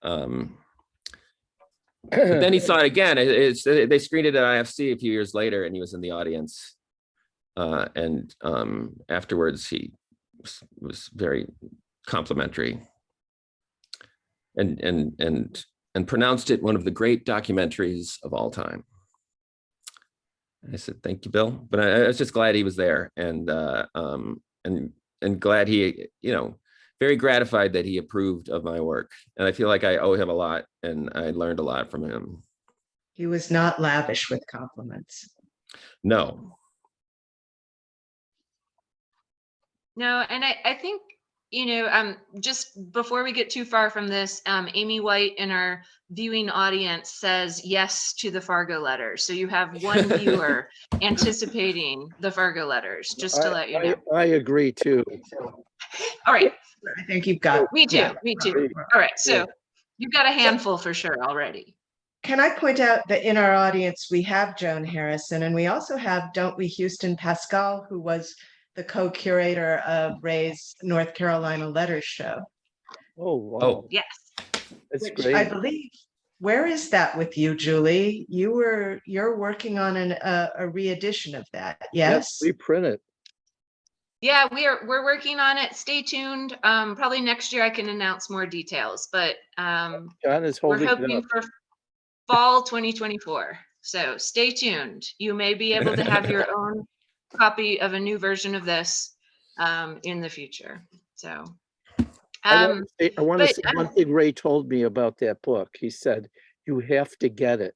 But then he saw it again. They screened it at IFC a few years later, and he was in the audience. And afterwards, he was very complimentary, and pronounced it one of the great documentaries of all time. I said, "Thank you, Bill." But I was just glad he was there, and glad he, very gratified that he approved of my work. And I feel like I owe him a lot, and I learned a lot from him. He was not lavish with compliments. No. No, and I think, just before we get too far from this, Amy White in our viewing audience says yes to the Fargo letters. So you have one viewer anticipating the Fargo letters, just to let you know. I agree too. All right. I think you've got. Me too. Me too. All right. So you've got a handful for sure already. Can I point out that in our audience, we have Joan Harrison, and we also have, don't we, Houston Pascal, who was the co-curator of Ray's North Carolina Letters Show. Oh, wow. Oh, Yes. That's Which great. I believe, where is that with you, Julie? You're working on a re-edition of that, yes? Reprint it. Yeah, we're working on it. Stay tuned. Probably next year I can announce more details, but John is we're holding it hoping up. for fall 2024. So stay tuned. You may be able to have your own copy of a new version of this in the future. So I want to say one thing Ray told me about that book. He said, "You have to get it."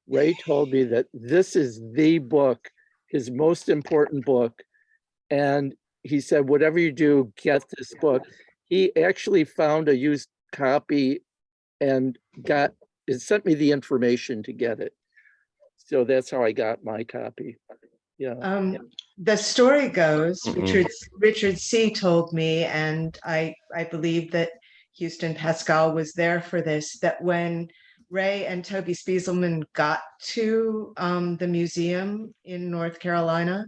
Ray told me that this is the book, his most important book. And he said, whatever you do, get this book. He actually found a used copy and sent me the information to get it. So that's how I got my copy. Yeah. The story goes, Mm-mm. Richard C. told me, and I believe that Houston Pascal was there for this, that when Ray and Toby Spieselman got to the museum in North Carolina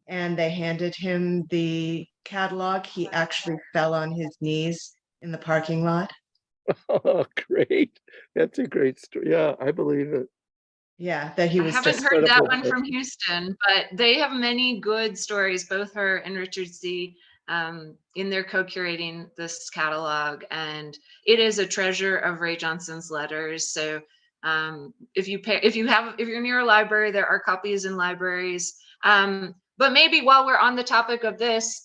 and they handed him the catalog, he actually fell on his knees in the parking lot. Oh, great. That's a great story. Yeah, I believe it. Yeah, that he I was haven't just heard that incredible. one from Houston, but they have many good stories, both her and Richard C. In their co-curating this catalog, and it is a treasure of Ray Johnson's letters. So if you're near a library, there are copies in libraries. But maybe while we're on the topic of this,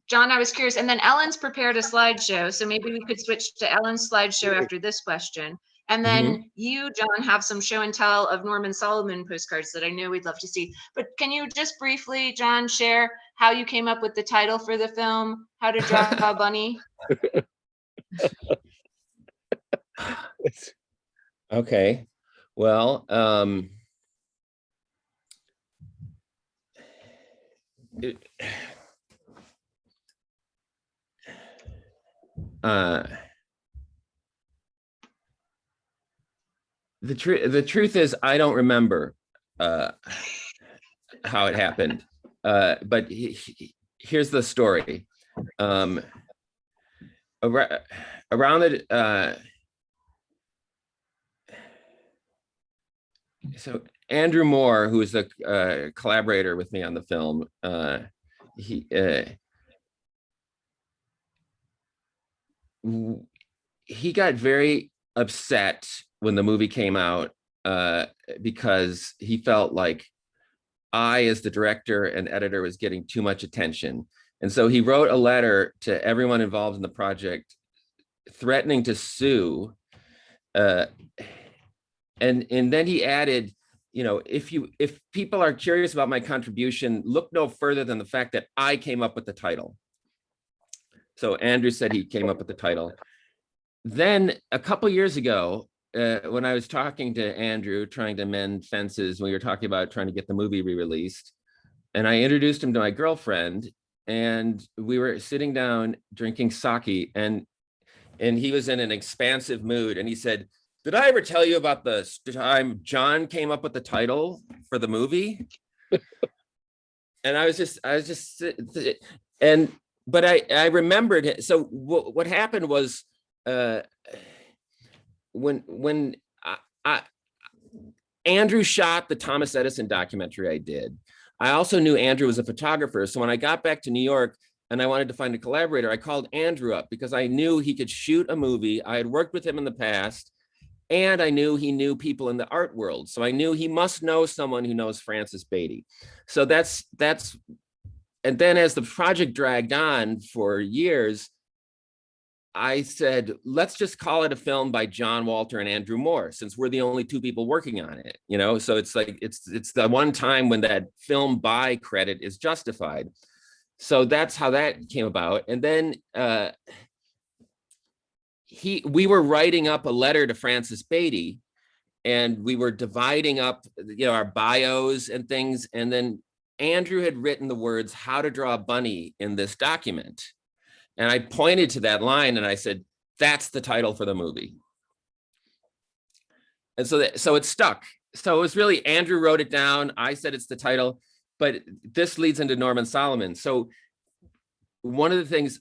John, I was curious, and then Ellen's prepared a slideshow, so maybe we could switch to Ellen's slideshow Great. after this question. And Mhm. then you, John, have some show and tell of Norman Solomon postcards that I know we'd love to see. But can you just briefly, John, share how you came up with the title for the film, How to Draw a Bunny? It's- Okay. Well, it- uh, the truth is I don't remember how it happened. But here's the story. Around the so Andrew Moore, who is a collaborator with me on the film, he got very upset when the movie came out because he felt like I, as the director and editor, was getting too much attention. And so he wrote a letter to everyone involved in the project threatening to sue. And then he added, if people are curious about my contribution, look no further than the fact that I came up with the title. So Andrew said he came up with the title. Then a couple years ago, when I was talking to Andrew, trying to mend fences, we were talking about trying to get the movie re-released, and I introduced him to my girlfriend, and we were sitting down drinking sake, and he was in an expansive mood, and he said, "Did I ever tell you about the time John came up with the title for the movie?" And I was just, but I remembered it. So what happened was, when Andrew shot the Thomas Edison documentary I did, I also knew Andrew was a photographer. So when I got back to New York and I wanted to find a collaborator, I called Andrew up because I knew he could shoot a movie. I had worked with him in the past, and I knew he knew people in the art world. So I knew he must know someone who knows Francis Beatty. So that's, and then as the project dragged on for years, I said, let's just call it a film by John Walter and Andrew Moore, since we're the only two people working on it, So it's like, it's the one time when that film by credit is justified. So that's how that came about. And then we were writing up a letter to Francis Beatty, and we were dividing up, our bios and things. And then Andrew had written the words, "How to Draw a Bunny," in this document. And I pointed to that line and I said, that's the title for the movie. And so it stuck. So it was really, Andrew wrote it down. I said it's the title, but this leads into Norman Solomon. So one of the things,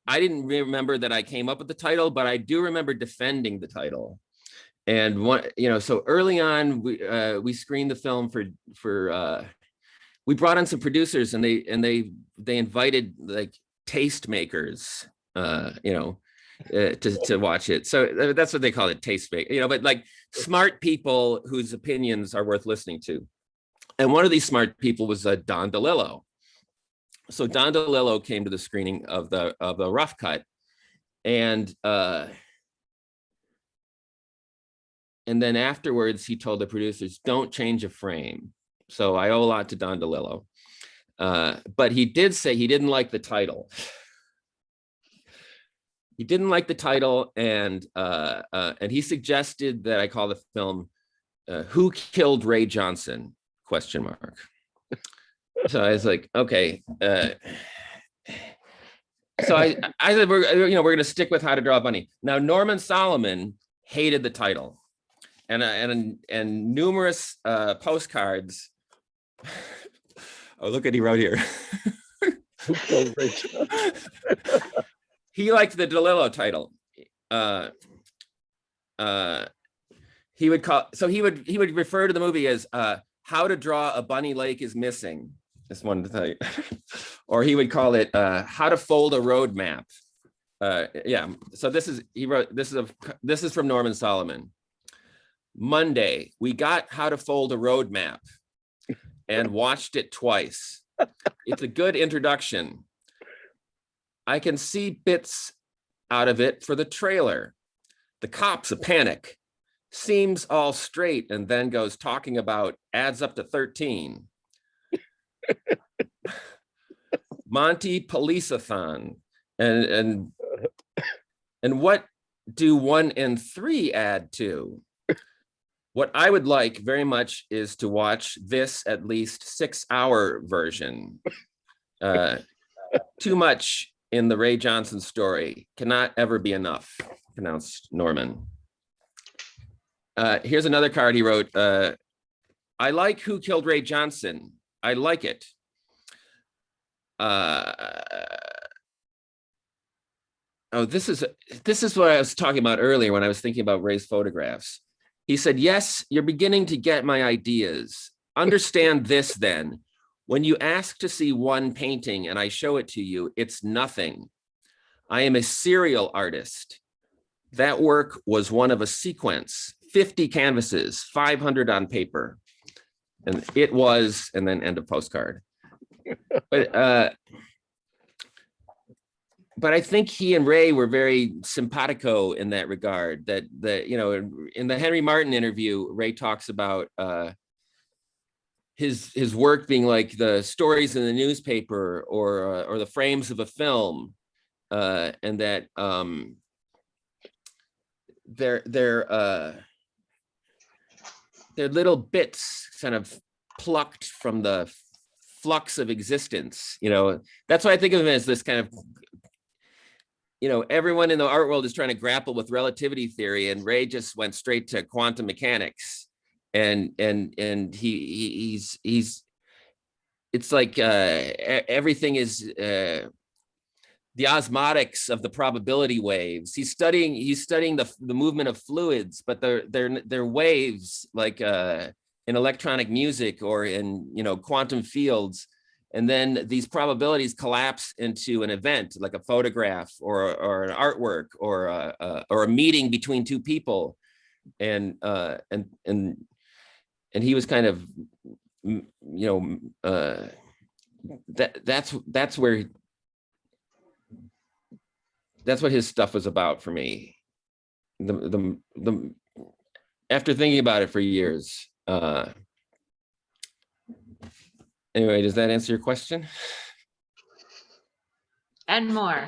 I didn't remember that I came up with the title, but I do remember defending the title. And so early on, we screened the film for we brought in some producers, and they invited like tastemakers, to watch it. So that's what they call it, tastemaker, but like smart people whose opinions are worth listening to. And one of these smart people was Don DeLillo. So Don DeLillo came to the screening of the Rough Cut, and then afterwards he told the producers, don't change a frame. So I owe a lot to Don DeLillo. But he did say he didn't like the title. He didn't like the title, and he suggested that I call the film "Who Killed Ray Johnson?" ? So I was like, okay. So I said, we're going to stick with How to Draw a Bunny. Now Norman Solomon hated the title, and numerous postcards. Oh, look what he wrote here. Who killed Ray Johnson? He liked the DeLillo title. uh, he would refer to the movie as How to Draw a Bunny Lake is Missing. Just wanted to tell you. Or he would call it How to Fold a Road Map. Yeah, so this is from Norman Solomon. Monday, we got How to Fold a Road Map and watched it twice. It's a good introduction. I can see bits out of it for the trailer. The cop's a panic. Seems all straight and then goes talking about adds up to 13. Monty Policeathon. And what do 1 and 3 add to? What I would like very much is to watch this at least 6-hour version. Too much in the Ray Johnson story. Cannot ever be enough, pronounced Norman. Here's another card he wrote. I like Who Killed Ray Johnson. I like it. Oh, this is what I was talking about earlier when I was thinking about Ray's photographs. He said, yes, you're beginning to get my ideas. Understand this then. When you ask to see one painting and I show it to you, it's nothing. I am a serial artist. That work was one of a sequence, 50 canvases, 500 on paper. And it was, and then end of postcard. But I think he and Ray were very simpatico in that regard. That you know, in the Henry Martin interview, Ray talks about his work being like the stories in the newspaper or the frames of a film, and that they're little bits kind of plucked from the flux of existence. You know, that's why I think of him as this kind of, you know, everyone in the art world is trying to grapple with relativity theory, and Ray just went straight to quantum mechanics, and he's it's like everything is the osmotics of the probability waves. He's studying the movement of fluids, but they're waves like in electronic music or in, you know, quantum fields. And then these probabilities collapse into an event like a photograph or an artwork or a meeting between two people. And he was kind of, you know, that's what his stuff was about for me. After thinking about it for years. Anyway, does that answer your question? And more.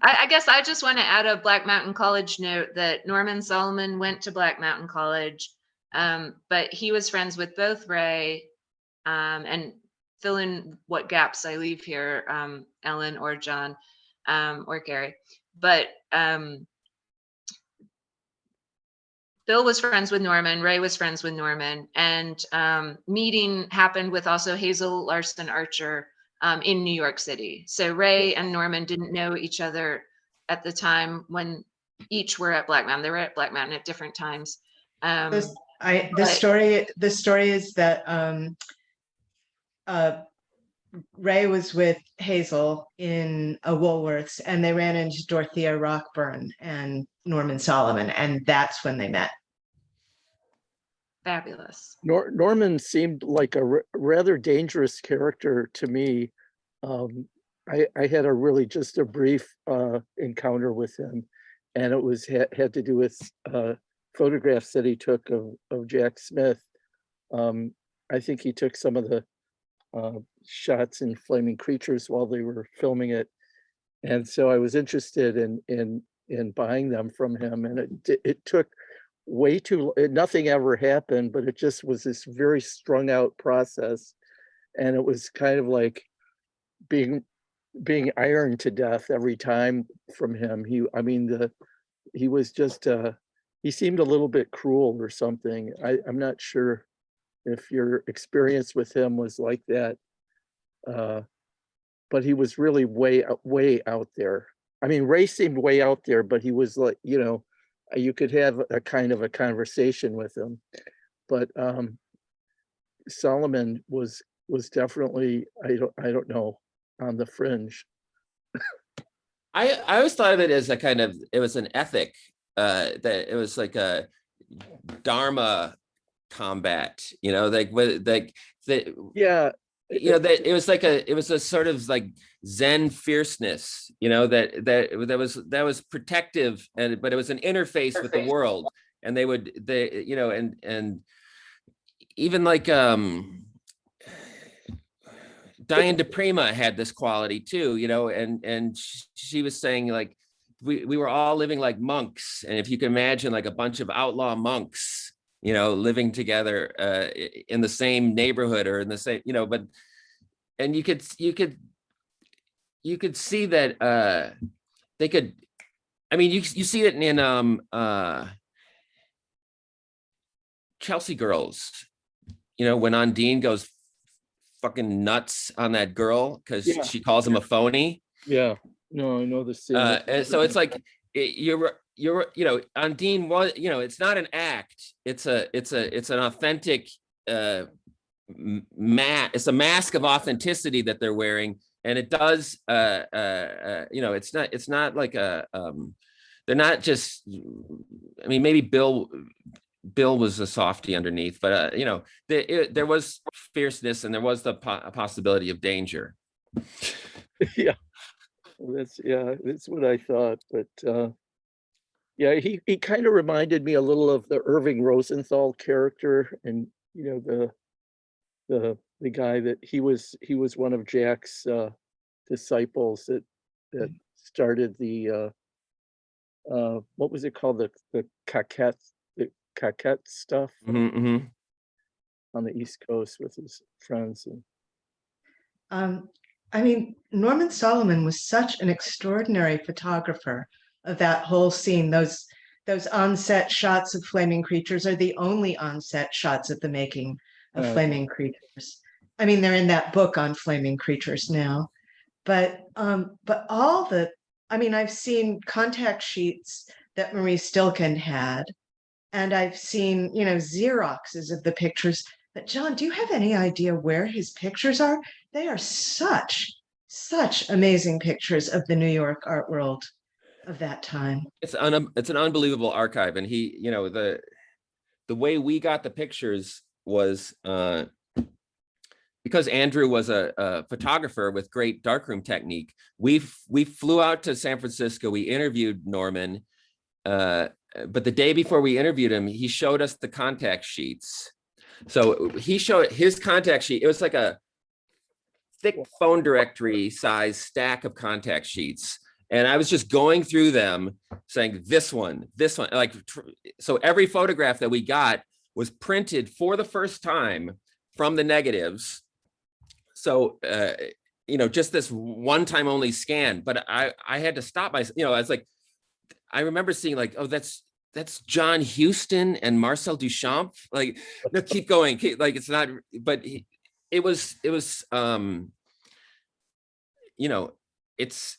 I guess I just want to add a Black Mountain College note that Norman Solomon went to Black Mountain College, but he was friends with both Ray, and fill in what gaps I leave here, Ellen or John, or Cary. But Bill was friends with Norman, Ray was friends with Norman, and meeting happened with also Hazel Larson Archer in New York City. So Ray and Norman didn't know each other at the time when each were at Black Mountain. They were at Black Mountain at different times. The story is that Ray was with Hazel in a Woolworths, and they ran into Dorothea Rockburn and Norman Solomon, and that's when they met. Fabulous. Norman seemed like a rather dangerous character to me. I had a really just a brief encounter with him, and it was had to do with photographs that he took of Jack Smith. I think he took some of the shots in Flaming Creatures while they were filming it, and so I was interested in buying them from him, and it took way too, nothing ever happened, but it just was this very strung out process, and it was kind of like being ironed to death every time from him. He was just he seemed a little bit cruel or something. I'm not sure if your experience with him was like that, but he was really way out there. I mean, Ray seemed way out there, but he was like, you know, you could have a kind of a conversation with him. But Solomon was definitely, I don't know, on the fringe. I always thought of it as a kind of, it was an ethic, that it was like a Dharma combat, you know, like that, Yeah, you know, that it was a sort of like Zen fierceness, you know, that was protective, and but it was an interface with the world, and they you know, and even like Diane DePrima had this quality too, you know, and she was saying like we were all living like monks, and if you can imagine like a bunch of outlaw monks, you know, living together in the same neighborhood or in the same, you know, but and you could see that they could, I mean, you see it in Chelsea Girls, you know, when Undine goes fucking nuts on that girl because Yeah. she calls him a phony. yeah. No, I know the scene. And so it's like you're you know, Undine was, you know, it's not an act, it's an authentic it's a mask of authenticity that they're wearing, and it does you know, it's not like a they're not just, I mean, maybe Bill was a softie underneath, but you know, there was fierceness, and there was the possibility of danger. Yeah, that's what I thought. But yeah, he kind of reminded me a little of the Irving Rosenthal character, and you know, the guy that he was one of Jack's disciples that started the what was it called, the Caquette stuff Mm-hmm. on the East Coast with his friends. And I mean, Norman Solomon was such an extraordinary photographer of that whole scene. Those on-set shots of flaming creatures are the only on-set shots of the making of flaming creatures. I mean, they're in that book on flaming creatures now, but all the, I mean, I've seen contact sheets that Marie Stilken had, and I've seen, you know, Xeroxes of the pictures. But John, do you have any idea where his pictures are? They are such amazing pictures of the New York art world of that time. It's an unbelievable archive, and he, you know, the way we got the pictures was because Andrew was a photographer with great darkroom technique. We flew out to San Francisco. We interviewed Norman, but the day before we interviewed him, he showed us the contact sheets. So he showed his contact sheet. It was like a thick phone directory size stack of contact sheets. And I was just going through them saying, this one, like, so every photograph that we got was printed for the first time from the negatives. So, you know, just this one time only scan, but I had to stop myself, you know, I was like, I remember seeing like, oh, that's John Huston and Marcel Duchamp. Like, no, keep going. Like, it's not, but it was, you know, it's,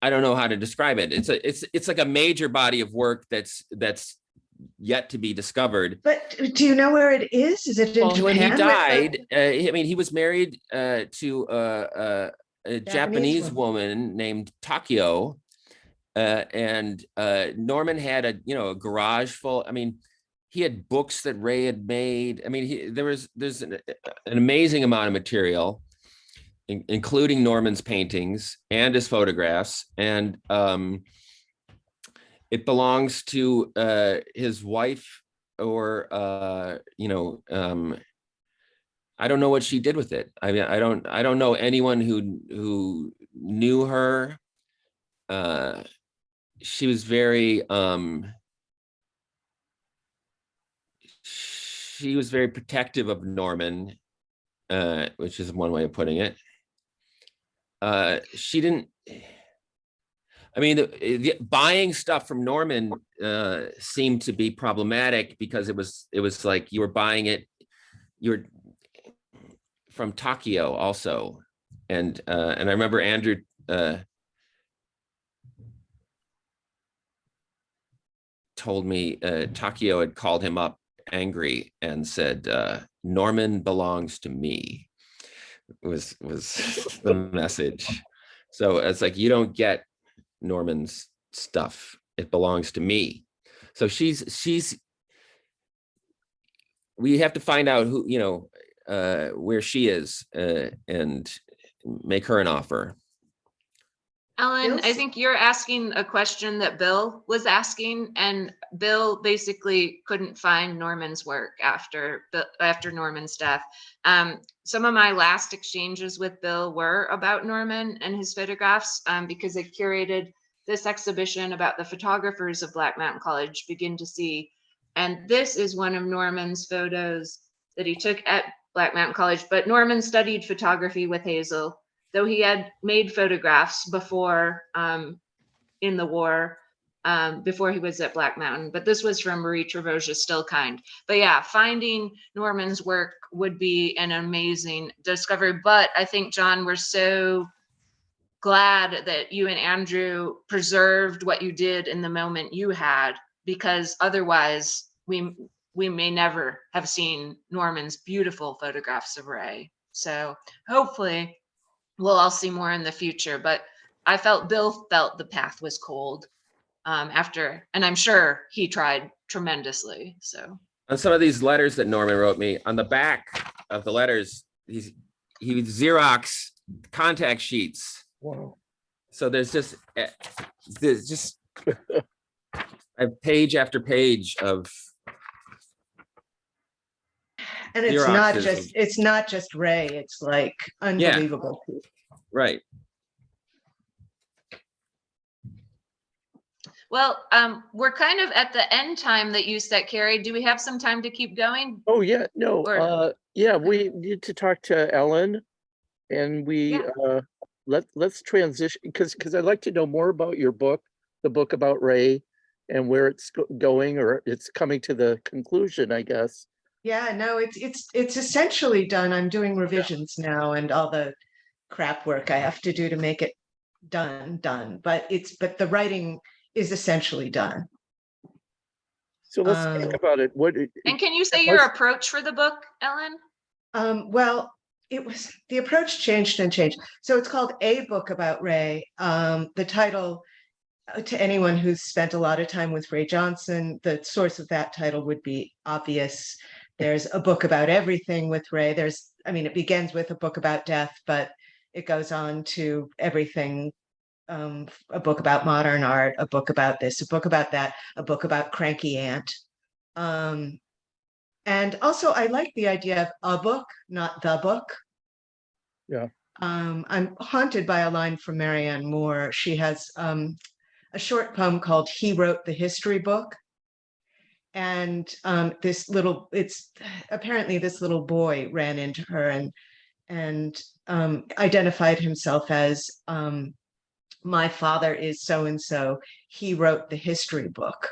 I don't know how to describe it. It's like a major body of work that's yet to be discovered. But do you know where it is? Is it in Japan? When he died, I mean, he was married to a Japanese woman named Takio. And Norman had a garage full. I mean, he had books that Ray had made. I mean, there's an amazing amount of material, including Norman's paintings and his photographs. And it belongs to his wife, or I don't know what she did with it. I mean, I don't know anyone who knew her. She was very protective of Norman, which is one way of putting it. She didn't, I mean, the buying stuff from Norman seemed to be problematic, because it was like you were buying it, from Takio also. And I remember Andrew told me Takio had called him up angry and said, Norman belongs to me, was the message. So it's like, you don't get Norman's stuff. It belongs to me. So we have to find out who, where she is, and make her an offer. Ellen, I Bill's- think you're asking a question that Bill was asking, and Bill basically couldn't find Norman's work after Norman's death. Some of my last exchanges with Bill were about Norman and his photographs, because I curated this exhibition about the photographers of Black Mountain College, Begin to See. And this is one of Norman's photos that he took at Black Mountain College. But Norman studied photography with Hazel, though he had made photographs before, in the war, before he was at Black Mountain. But this was from Marie Trevosia's Still Kind. But yeah, finding Norman's work would be an amazing discovery. But I think, John, we're so glad that you and Andrew preserved what you did in the moment you had, because otherwise we may never have seen Norman's beautiful photographs of Ray. So hopefully we'll all see more in the future. But Bill felt the path was cold after, and I'm sure he tried tremendously. So On some of these letters that Norman wrote me, on the back of the letters, he would Xerox contact sheets. Wow. So there's just I have page after page of, And it's Xeroxes. not just Ray, it's like unbelievable. right. well, we're kind of at the end time that you set, Cary. Do we have some time to keep going? Oh, yeah, no, Or- yeah, we need to talk to Ellen, and let's transition, because I'd like to know more about your book, the book about Ray, and where it's going, or it's coming to the conclusion, I guess. Yeah, no, it's essentially done. I'm doing revisions now and all the crap work I have to do to make it done. But the writing is essentially done. So let's talk about it. And can you say your approach for the book, Ellen? Well, the approach changed and changed. So it's called A Book About Ray. The title, to anyone who's spent a lot of time with Ray Johnson, the source of that title would be obvious. There's a book about everything with Ray. It begins with a book about death, but it goes on to everything. A book about modern art, a book about this, a book about that, a book about Cranky Aunt. And also I like the idea of a book, not the book. Yeah. I'm haunted by a line from Marianne Moore. She has a short poem called He Wrote the History Book. And apparently this little boy ran into her and identified himself as, my father is so-and-so, he wrote the history book.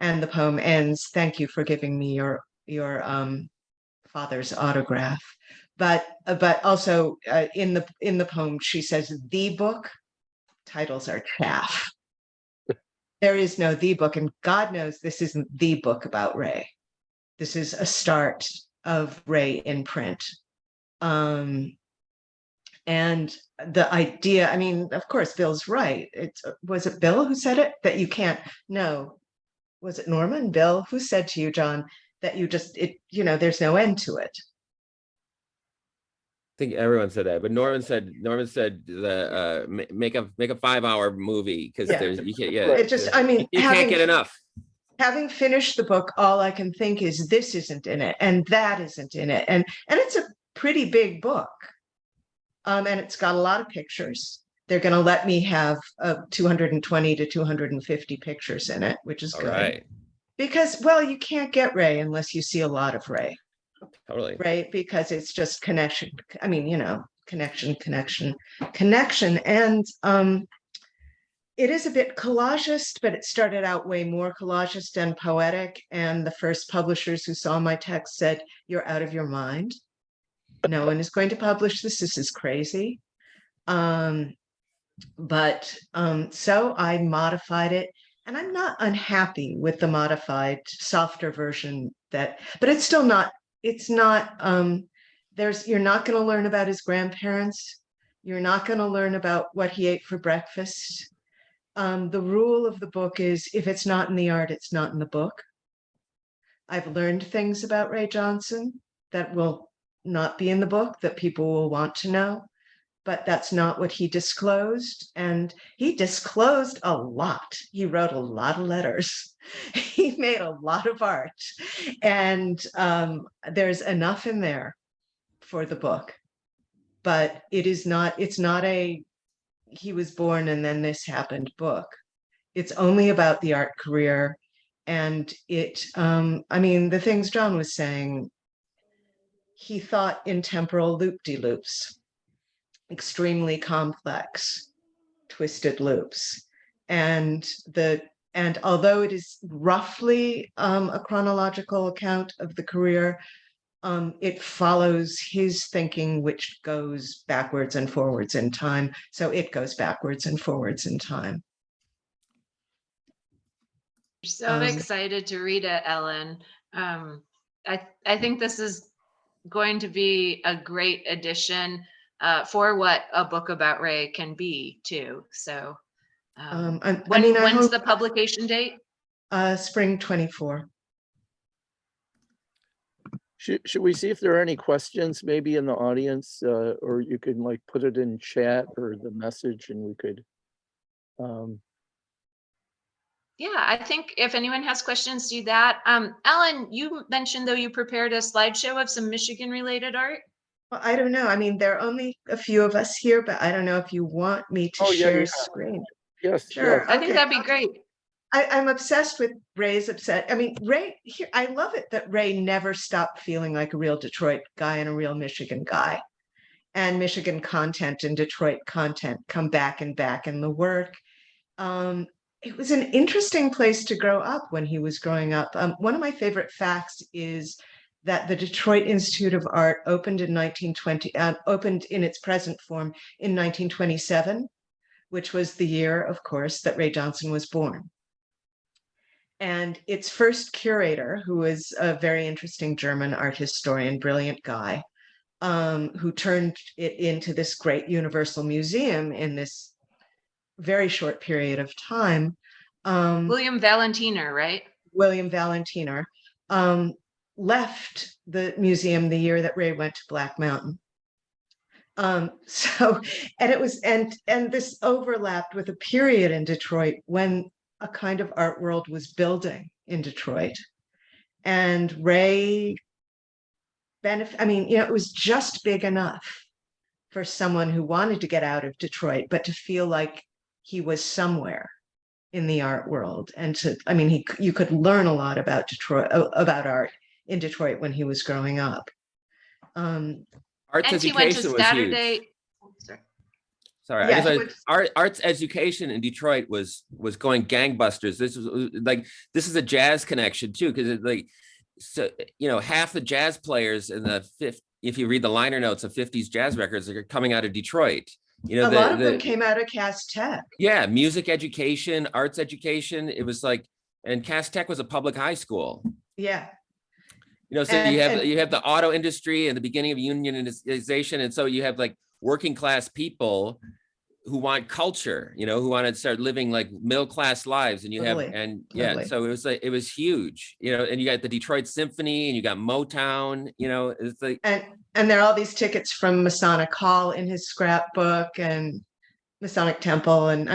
And the poem ends, thank you for giving me your father's autograph. But also in the poem, she says the book. Titles are chaff. There is no the book, and God knows this isn't the book about Ray. This is a start of Ray in print. And the idea, of course, Bill's right. Was it Bill who said it? That you can't, no. Was it Norman? Bill? Who said to you, John, that there's no end to it? I think everyone said that, but Norman said make a 5-hour movie, because there's you can't you can't get enough. Having finished the book, all I can think is this isn't in it and that isn't in it, and it's a pretty big book, and it's got a lot of pictures. They're going to let me have 220 to 250 pictures in it, which is good. Right. Because, well, you can't get Ray unless you see a lot of Ray. Totally. Right, because it's just connection. Connection. And it is a bit collagist, but it started out way more collagist and poetic. And the first publishers who saw my text said, "You're out of your mind. No one is going to publish this. This is crazy." So I modified it, and I'm not unhappy with the modified, softer version but it's still not, you're not going to learn about his grandparents. You're not going to learn about what he ate for breakfast. The rule of the book is if it's not in the art, it's not in the book. I've learned things about Ray Johnson that will not be in the book that people will want to know, but that's not what he disclosed. And he disclosed a lot. He wrote a lot of letters. He made a lot of art. And there's enough in there for the book. But it's not a he was born and then this happened book. It's only about the art career. And the things John was saying, he thought in temporal loop-de-loops, extremely complex, twisted loops. And although it is roughly a chronological account of the career, it follows his thinking, which goes backwards and forwards in time. So it goes backwards and forwards in time. So excited to read it, Ellen. I think this is going to be a great addition for what a book about Ray can be too. So when's the publication date? Spring 24. Should we see if there are any questions maybe in the audience, or you can like put it in chat or the message and we could. Yeah, I think if anyone has questions, do that. Ellen, you mentioned though you prepared a slideshow of some Michigan related art. Well, I don't know. I mean, there are only a few of us here, but I don't know if you want me to share screen. Yes, sure. Yes. I think that'd be great. I'm obsessed with Ray's upset. I mean, Ray here, I love it that Ray never stopped feeling like a real Detroit guy and a real Michigan guy. And Michigan content and Detroit content come back and back in the work. It was an interesting place to grow up when he was growing up. One of my favorite facts is that the Detroit Institute of Art opened in 1920, opened in its present form in 1927, which was the year, of course, that Ray Johnson was born. And its first curator, who was a very interesting German art historian, brilliant guy, who turned it into this great universal museum in this very short period of time. William Valentiner, right? William Valentiner left the museum the year that Ray went to Black Mountain. And this overlapped with a period in Detroit when a kind of art world was building in Detroit. And Ray it was just big enough for someone who wanted to get out of Detroit, but to feel like he was somewhere in the art world. And you could learn a lot about Detroit, about art in Detroit when he was growing up. Arts and he went to education was Saturday. huge. Sorry, Yeah, arts education in Detroit was going gangbusters. This is a jazz connection too, because half the jazz players in the if you read the liner notes of 50s jazz records, are coming out of Detroit. A lot of them came out of Cass Tech. Yeah, music education, arts education. It was and Cass Tech was a public high school. Yeah. You have the auto industry and the beginning of unionization, and so you have working class people who want culture, who want to start living middle class lives, and so it was huge, and you got the Detroit Symphony and you got Motown, it's and there are all these tickets from Masonic Hall in his scrapbook and Masonic Temple, and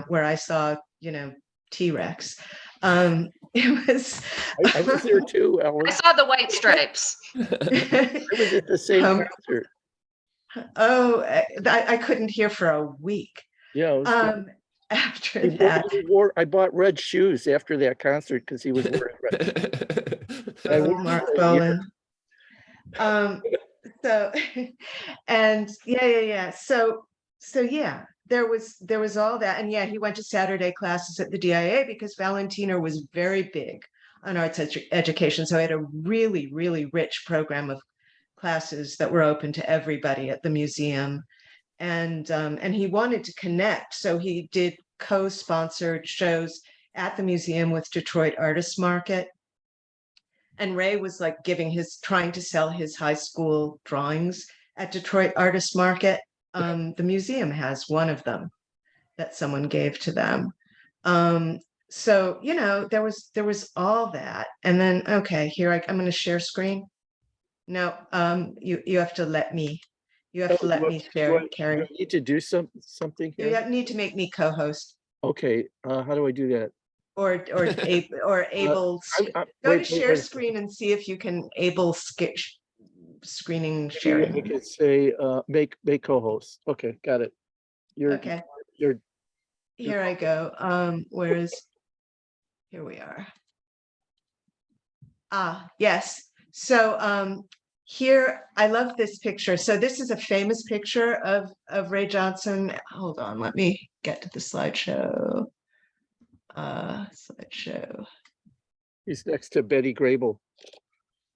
where I saw T-Rex. It was. I was there too, Ellen. I saw the White Stripes. I was at the same concert. Oh, I couldn't hear for a week. Yeah. After that, I bought red shoes after that concert because he was wearing red. Mark Bolan. So, and yeah. So yeah, there was all that, and yeah, he went to Saturday classes at the DIA because Valentiner was very big on arts education. So I had a really, really rich program of classes that were open to everybody at the museum. and he wanted to connect, so he did co-sponsored shows at the museum with Detroit Artists Market. And Ray was like trying to sell his high school drawings at Detroit Artists Market. The museum has one of them that someone gave to them. So, there was all that. And then, okay, here I'm going to share screen. No, you have to let me, share, Cary. Do I need to do something You here? need to make me co-host Okay, how do I do that? or able. Go Wait, to share screen and see if you can able screening I sharing. could say, make co-host. Okay, got it. Okay, You're here I go. Here we are. Yes. So here, I love this picture. So this is a famous picture of Ray Johnson. Hold on, let me get to the slideshow. Slideshow. He's next to Betty Grable.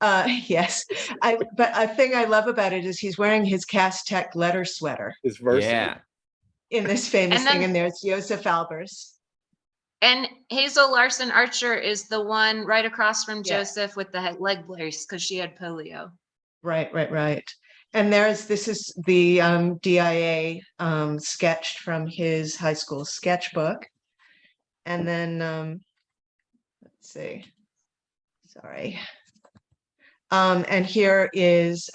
Yes. But a thing I love about it is he's wearing his Castech letter sweater His verse. Yeah. in this famous And then- thing, and there's Joseph Albers. And Hazel Larson Archer is the one right across from Yeah. Joseph with the leg brace because she had polio. Right. And this is the DIA sketched from his high school sketchbook. And then let's see. Sorry. And here is,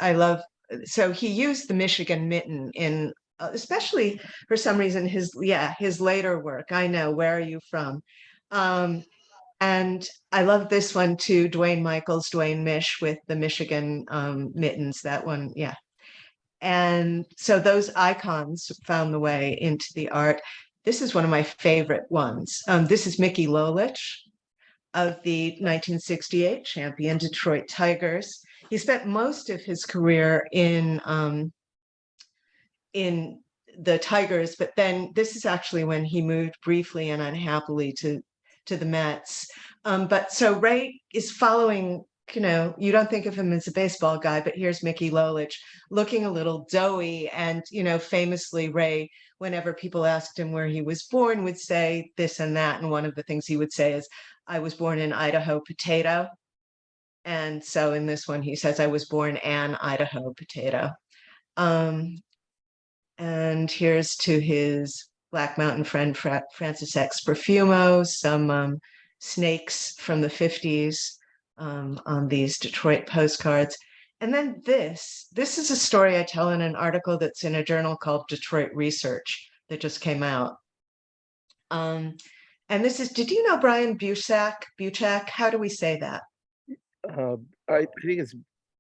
so he used the Michigan mitten in especially for some reason his later work. I know, where are you from? And I love this one too, Dwayne Mish with the Michigan mittens, that one, yeah. And so those icons found the way into the art. This is one of my favorite ones. This is Mickey Lolich of the 1968 champion Detroit Tigers. He spent most of his career in the Tigers, but then this is actually when he moved briefly and unhappily to the Mets. But so Ray is following, you don't think of him as a baseball guy, but here's Mickey Lolich looking a little doughy. And, famously Ray, whenever people asked him where he was born, would say this and that. And one of the things he would say is, I was born in Idaho potato. And so in this one, he says, I was born an Idaho potato. And here's to his Black Mountain friend, Francis X. Perfumo, some snakes from the 50s on these Detroit postcards. And then this is a story I tell in an article that's in a journal called Detroit Research that just came out. And this is, did you know Brian Buchak? How do we say that? I think it's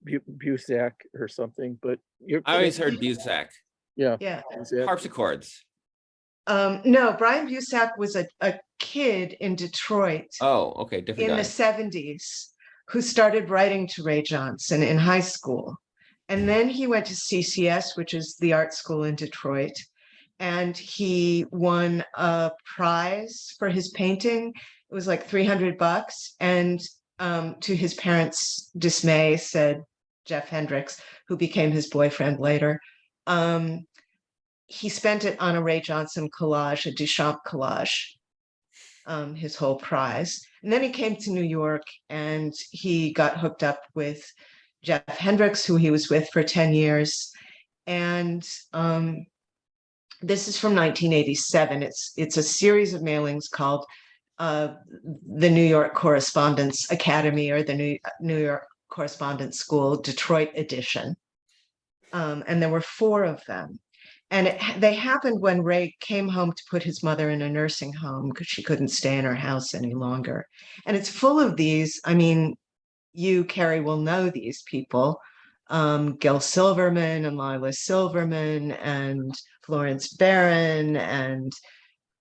Busak or something, but I always heard Busak. Yeah. Yeah. Harpsichords. No, Brian Busak was a kid in Detroit. Oh, okay, different in guy. the 70s who started writing to Ray Johnson in high school. And then he went to CCS, which is the art school in Detroit. And he won a prize for his painting. It was like $300. And to his parents' dismay, said Jeff Hendricks, who became his boyfriend later, he spent it on a Ray Johnson collage, a Duchamp collage, his whole prize. And then he came to New York and he got hooked up with Jeff Hendricks, who he was with for 10 years. And this is from 1987. It's a series of mailings called the New York Correspondence Academy, or the New York Correspondence School Detroit edition. And there were 4 of them. And they happened when Ray came home to put his mother in a nursing home because she couldn't stay in her house any longer. And it's full of these. I mean, you, Cary, will know these people. Gil Silverman and Lila Silverman and Florence Barron and,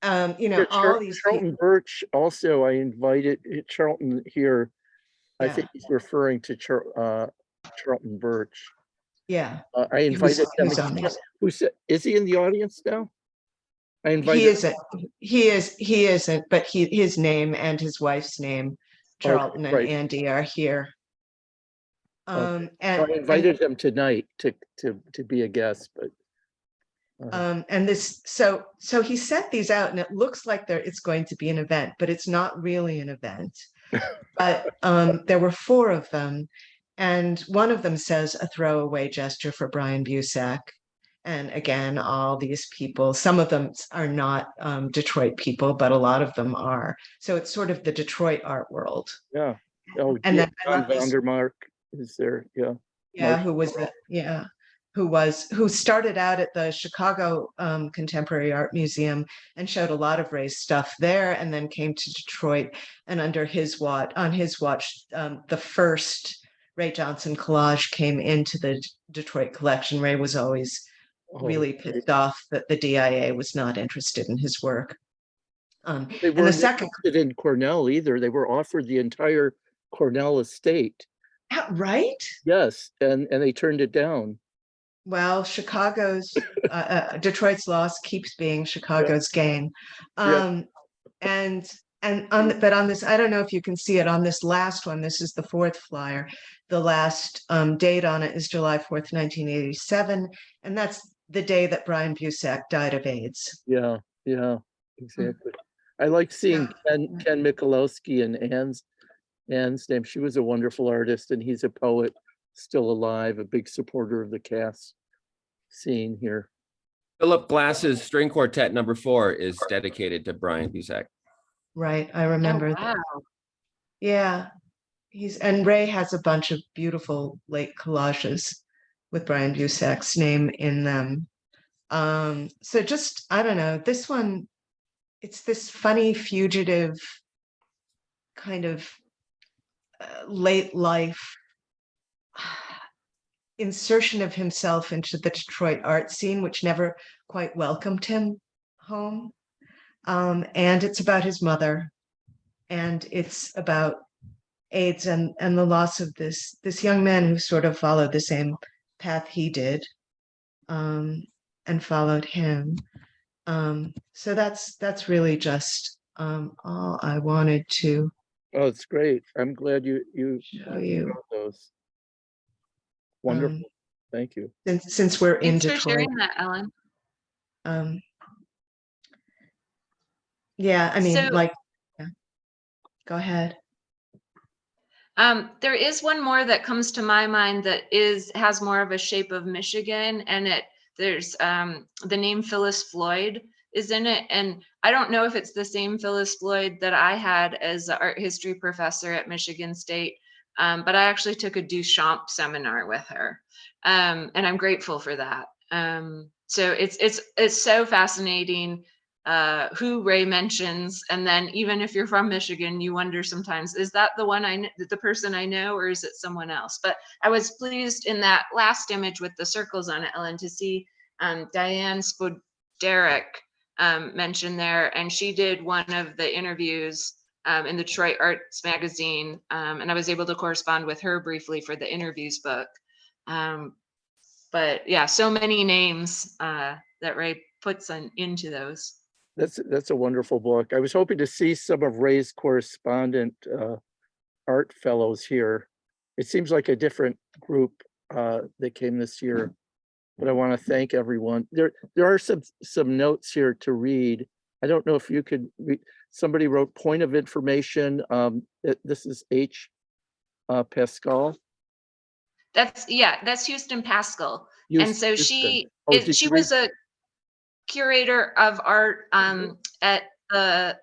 all these Charlton Birch. Also, I invited Charlton here. I think he's referring to Charlton Birch. Yeah. I invited him. Who said, is he in the audience now? I invited. He isn't, but his name and his wife's name, Charlton and Andy, are here. And I invited him tonight to be a guest, but And this, so he sent these out, and it looks like it's going to be an event, but it's not really an event. But there were 4 of them, and one of them says a throwaway gesture for Brian Busack. And again, all these people, some of them are not Detroit people, but a lot of them are. So it's sort of the Detroit art world. Yeah. Oh, And then I John love this- Vandermark is there. Yeah. yeah, Mark- who started out at the Chicago Contemporary Art Museum and showed a lot of Ray's stuff there, and then came to Detroit. And on his watch, the first Ray Johnson collage came into the Detroit collection. Ray was always really pissed off that the DIA was not interested in his work. They and the weren't second, interested in Cornell either. They were offered the entire Cornell estate. right? Yes, and they turned it down. Well, Detroit's loss keeps being Chicago's gain. And but on this, I don't know if you can see it on this last one. This is the 4th flyer. The last date on it is July 4th, 1987, and that's the day that Brian Busack died of AIDS. Yeah, exactly. I like seeing Ken Michalowski and Anne's name. She was a wonderful artist, and he's a poet, still alive, a big supporter of the Cass scene here. Philip Glass's string quartet number 4 is dedicated to Brian Busack. Right, I remember that. Yeah, and Ray has a bunch of beautiful late collages with Brian Busack's name in them. So just, I don't know, this one, it's this funny fugitive kind of late life insertion of himself into the Detroit art scene, which never quite welcomed him home. And it's about his mother, and it's about AIDS and the loss of this young man who sort of followed the same path he did, and followed him. So that's really just all I wanted to. Oh, it's great. I'm glad you show you those. Wonderful. Thank you. Since we're in Thanks for Detroit. sharing that, Ellen. Yeah, I mean, So- yeah. Go ahead. There is one more that comes to my mind that has more of a shape of Michigan, and there's the name Phyllis Floyd is in it, and I don't know if it's the same Phyllis Floyd that I had as an art history professor at Michigan State, but I actually took a Duchamp seminar with her, and I'm grateful for that. So it's so fascinating who Ray mentions, and then even if you're from Michigan, you wonder sometimes, is that the person I know, or is it someone else? But I was pleased in that last image with the circles on it, Ellen, to see Diane Spoderick mentioned there, and she did one of the interviews in the Detroit Arts magazine, and I was able to correspond with her briefly for the interviews book. But yeah, so many names that Ray puts into those. That's a wonderful book. I was hoping to see some of Ray's correspondent art fellows here. It seems like a different group that came this year, but I want to thank everyone. There are some notes here to read. I don't know if you could read. Somebody wrote point of information. This is H. Pascal. That's Houston Pascal. And so she Houston. was a curator of art at the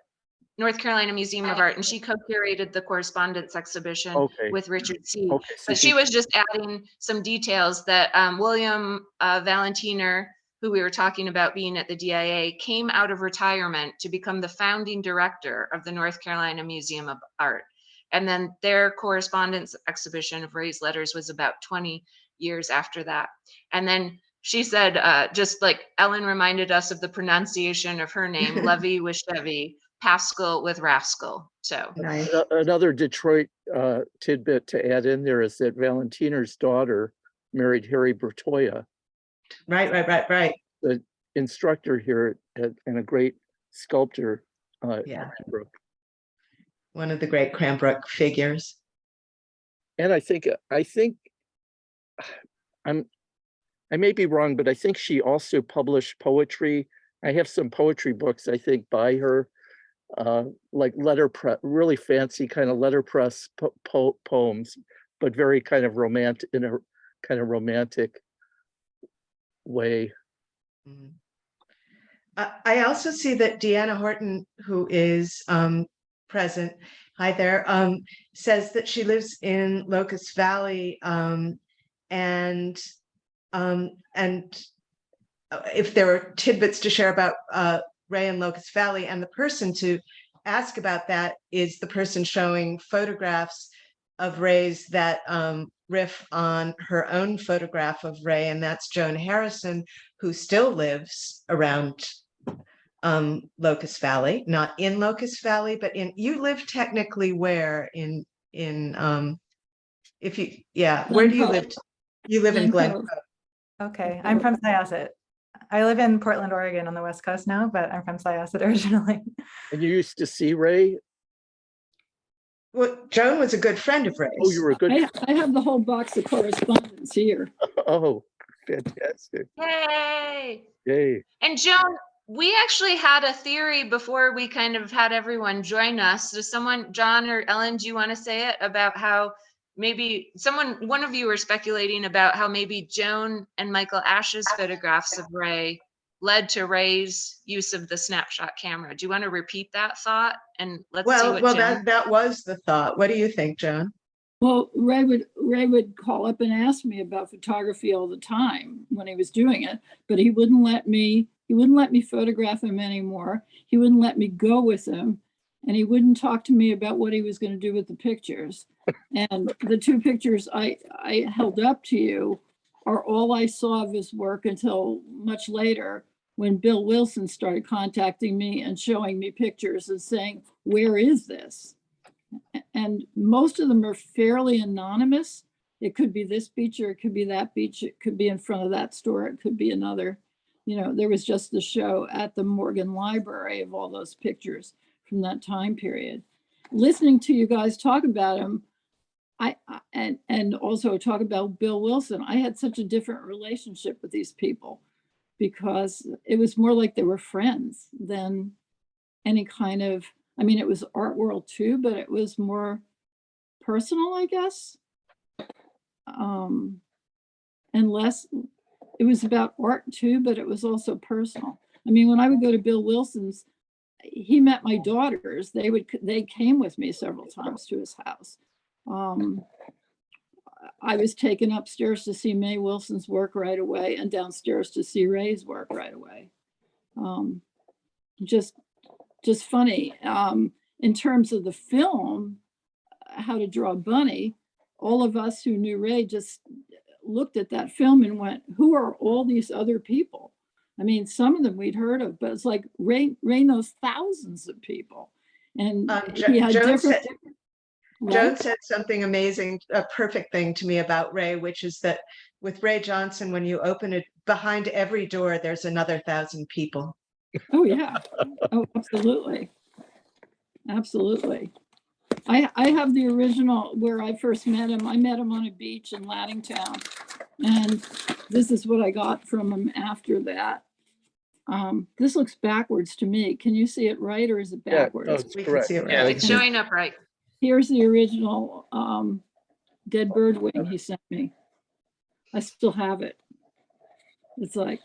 North Carolina Museum of Art, and she co-curated the correspondence exhibition with Richard C. But she was just adding some details that William Valentiner, who we were talking about being at the DIA, came out of retirement to become the founding director of the North Carolina Museum of Art. And then their correspondence exhibition of Ray's letters was about 20 years after that. And then she said, just like Ellen reminded us of the pronunciation of her name, Levy with Chevy, Pascal with Rascal. So nice. Another Detroit tidbit to add in there is that Valentiner's daughter married Harry Bertoia. Right. The instructor here and a great sculptor. Yeah. One of the great Cranbrook figures. And I think I may be wrong, but I think she also published poetry. I have some poetry books, I think, by her, like letterpress, really fancy kind of letterpress poems, but very kind of romantic, in a kind of romantic way. Mhm. I also see that Deanna Horton, who is present, hi there, says that she lives in Locust Valley, and if there are tidbits to share about Ray and Locust Valley, and the person to ask about that is the person showing photographs of Ray's that riff on her own photograph of Ray, and that's Joan Harrison, who still lives around Locust Valley, not in Locust Valley, but you live technically where in if you, yeah, where do you live? You live in Glen Cove. Okay, I'm from Syosset. I live in Portland, Oregon on the West Coast now, but I'm from Syosset originally. And you used to see Ray? Well, Joan was a good friend of Ray's. Oh, you were a good. I have the whole box of correspondence here. Oh, fantastic. Yay. Yay. And Joan, we actually had a theory before we kind of had everyone join us. Does someone, John or Ellen, do you want to say it about how maybe one of you were speculating about how maybe Joan and Michael Ash's photographs of Ray led to Ray's use of the snapshot camera? Do you want to repeat that thought? And let's see what Joan... that was the thought. What do you think, Joan? Well, Ray would call up and ask me about photography all the time when he was doing it, but he wouldn't let me photograph him anymore. He wouldn't let me go with him, and he wouldn't talk to me about what he was going to do with the pictures. And the two pictures I held up to you are all I saw of his work until much later, when Bill Wilson started contacting me and showing me pictures and saying, "Where is this?" And most of them are fairly anonymous. It could be this beach, or it could be that beach. It could be in front of that store. It could be another. You know, there was just the show at the Morgan Library of all those pictures from that time period. Listening to you guys talk about him, and also talk about Bill Wilson, I had such a different relationship with these people, because it was more like they were friends than any kind of, I mean, it was art world too, but it was more personal, I guess. And less, it was about art too, but it was also personal. I mean, when I would go to Bill Wilson's, he met my daughters. They came with me several times to his house. I was taken upstairs to see Mae Wilson's work right away, and downstairs to see Ray's work right away. Just funny. In terms of the film, How to Draw Bunny, all of us who knew Ray just looked at that film and went, who are all these other people? I mean, some of them we'd heard of, but it's like Ray knows thousands of people. And he had Joan said something amazing, a perfect thing to me about Ray, which is that with Ray Johnson, when you open it, behind every door, there's another 1,000 people. Oh, yeah. Oh, absolutely. Absolutely. I have the original where I first met him. I met him on a beach in Laddingtown, and this is what I got from him after that. This looks backwards to me. Can you see it right, or is it backwards? Yeah, no, it's We correct. can see it right. Yeah, It's showing up right. Here's the original dead bird wing he sent me. I still have it. It's like,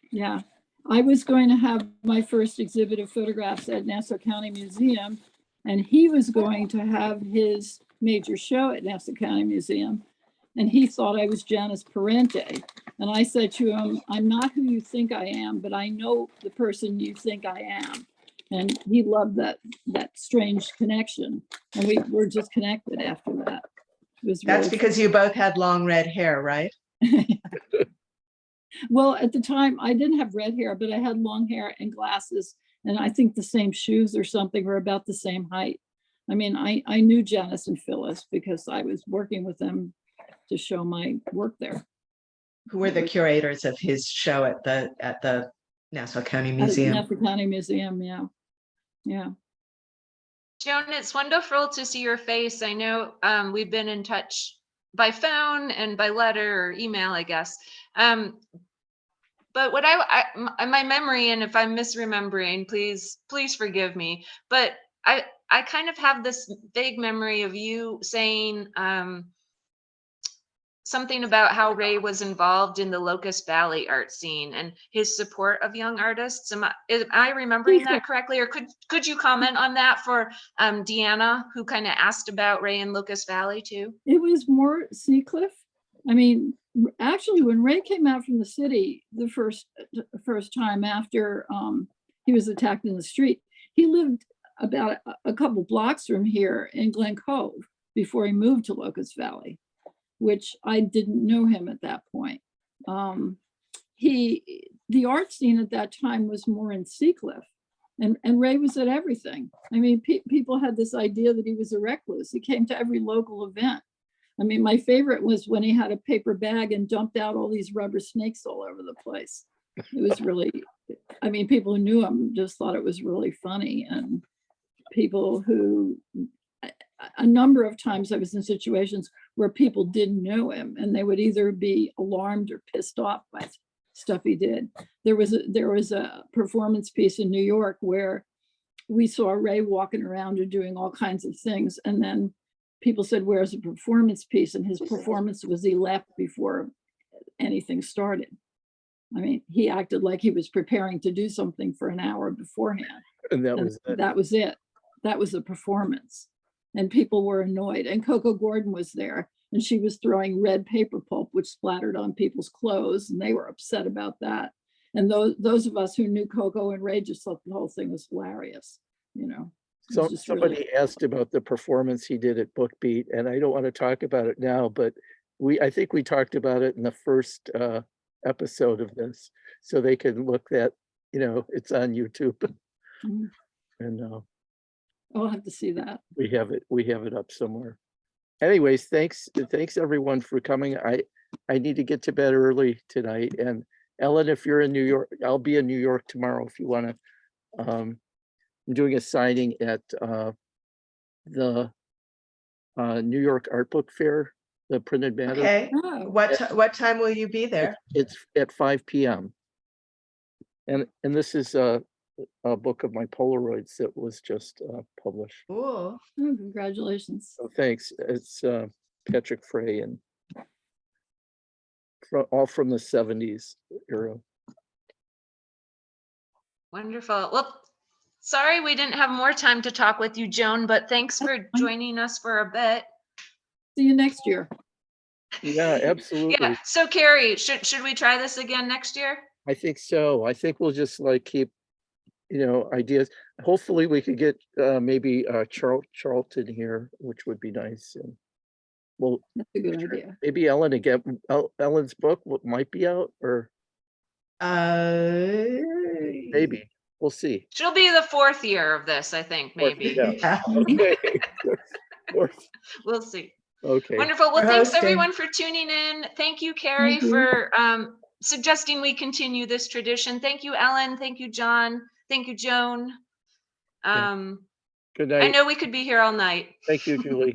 yeah. I was going to have my first exhibit of photographs at Nassau County Museum, and he was going to have his major show at Nassau County Museum. And he thought I was Janice Parente. And I said to him, I'm not who you think I am, but I know the person you think I am. And he loved that strange connection. And we were just connected after that. It was That's really because you both had long red hair, right? Well, at the time, I didn't have red hair, but I had long hair and glasses. And I think the same shoes or something were about the same height. I mean, I knew Janice and Phyllis because I was working with them to show my work there. Who were the curators of his show at the Nassau County Museum? Nassau County Museum, yeah. Yeah. Joan, it's wonderful to see your face. I know we've been in touch by phone and by letter or email, I guess. But what my memory, and if I'm misremembering, please forgive me. But I kind of have this vague memory of you saying something about how Ray was involved in the Locust Valley art scene and his support of young artists. Am I remembering that correctly? Or could you comment on that for Deanna, who kind of asked about Ray in Locust Valley too? It was more Seacliff. I mean, actually, when Ray came out from the city the first time after he was attacked in the street, he lived about a couple blocks from here in Glen Cove before he moved to Locust Valley, which I didn't know him at that point. The art scene at that time was more in Seacliff, and Ray was at everything. I mean, people had this idea that he was a recluse. He came to every local event. I mean, my favorite was when he had a paper bag and dumped out all these rubber snakes all over the place. It was really, I mean, people who knew him just thought it was really funny. And people who, a number of times I was in situations where people didn't know him and they would either be alarmed or pissed off by stuff he did. There was a performance piece in New York where we saw Ray walking around and doing all kinds of things. And then people said, where's the performance piece? And his performance was he left before anything started. I mean, he acted like he was preparing to do something for an hour beforehand. And that was it. That was it. That was the performance. And people were annoyed. And Coco Gordon was there and she was throwing red paper pulp, which splattered on people's clothes. And they were upset about that. And those of us who knew Coco and Ray just thought the whole thing was hilarious, you know. So somebody asked about the performance he did at Bookbeat, and I don't want to talk about it now, but I think we talked about it in the first episode of this, so they can look at, you know, it's on YouTube. Mm. And I'll have to see that. we have it up somewhere. Anyways, thanks everyone for coming. I need to get to bed early tonight, and Ellen, if you're in New York, I'll be in New York tomorrow if you want to. I'm doing a signing at the New York Art Book Fair, the printed matter. Okay, Oh, what time will you be there? It's at 5 p.m. And this is a book of my Polaroids that was just published. Cool. oh, congratulations. So thanks. It's Patrick Frey and all from the 70s era. Wonderful. Well, sorry we didn't have more time to talk with you, Joan, but thanks for joining us for a bit. See you next year. Yeah, absolutely. Yeah. So Cary, should we try this again next year? I think so. I think we'll just like keep, you know, ideas. Hopefully we could get maybe Charlton here, which would be nice. And well, That's a good idea. maybe Ellen again. Ellen's book might be out, or maybe we'll see. She'll be the 4th year of this, I think, maybe. Yeah. Yeah. Okay. We'll see. Okay. Wonderful. Well, For thanks hosting. everyone for tuning in. Thank you, Cary, Thank you. for suggesting we continue this tradition. Thank you, Ellen. Thank you, John. Thank you, Joan. Good I night. know we could be here all night. Thank you, Julie.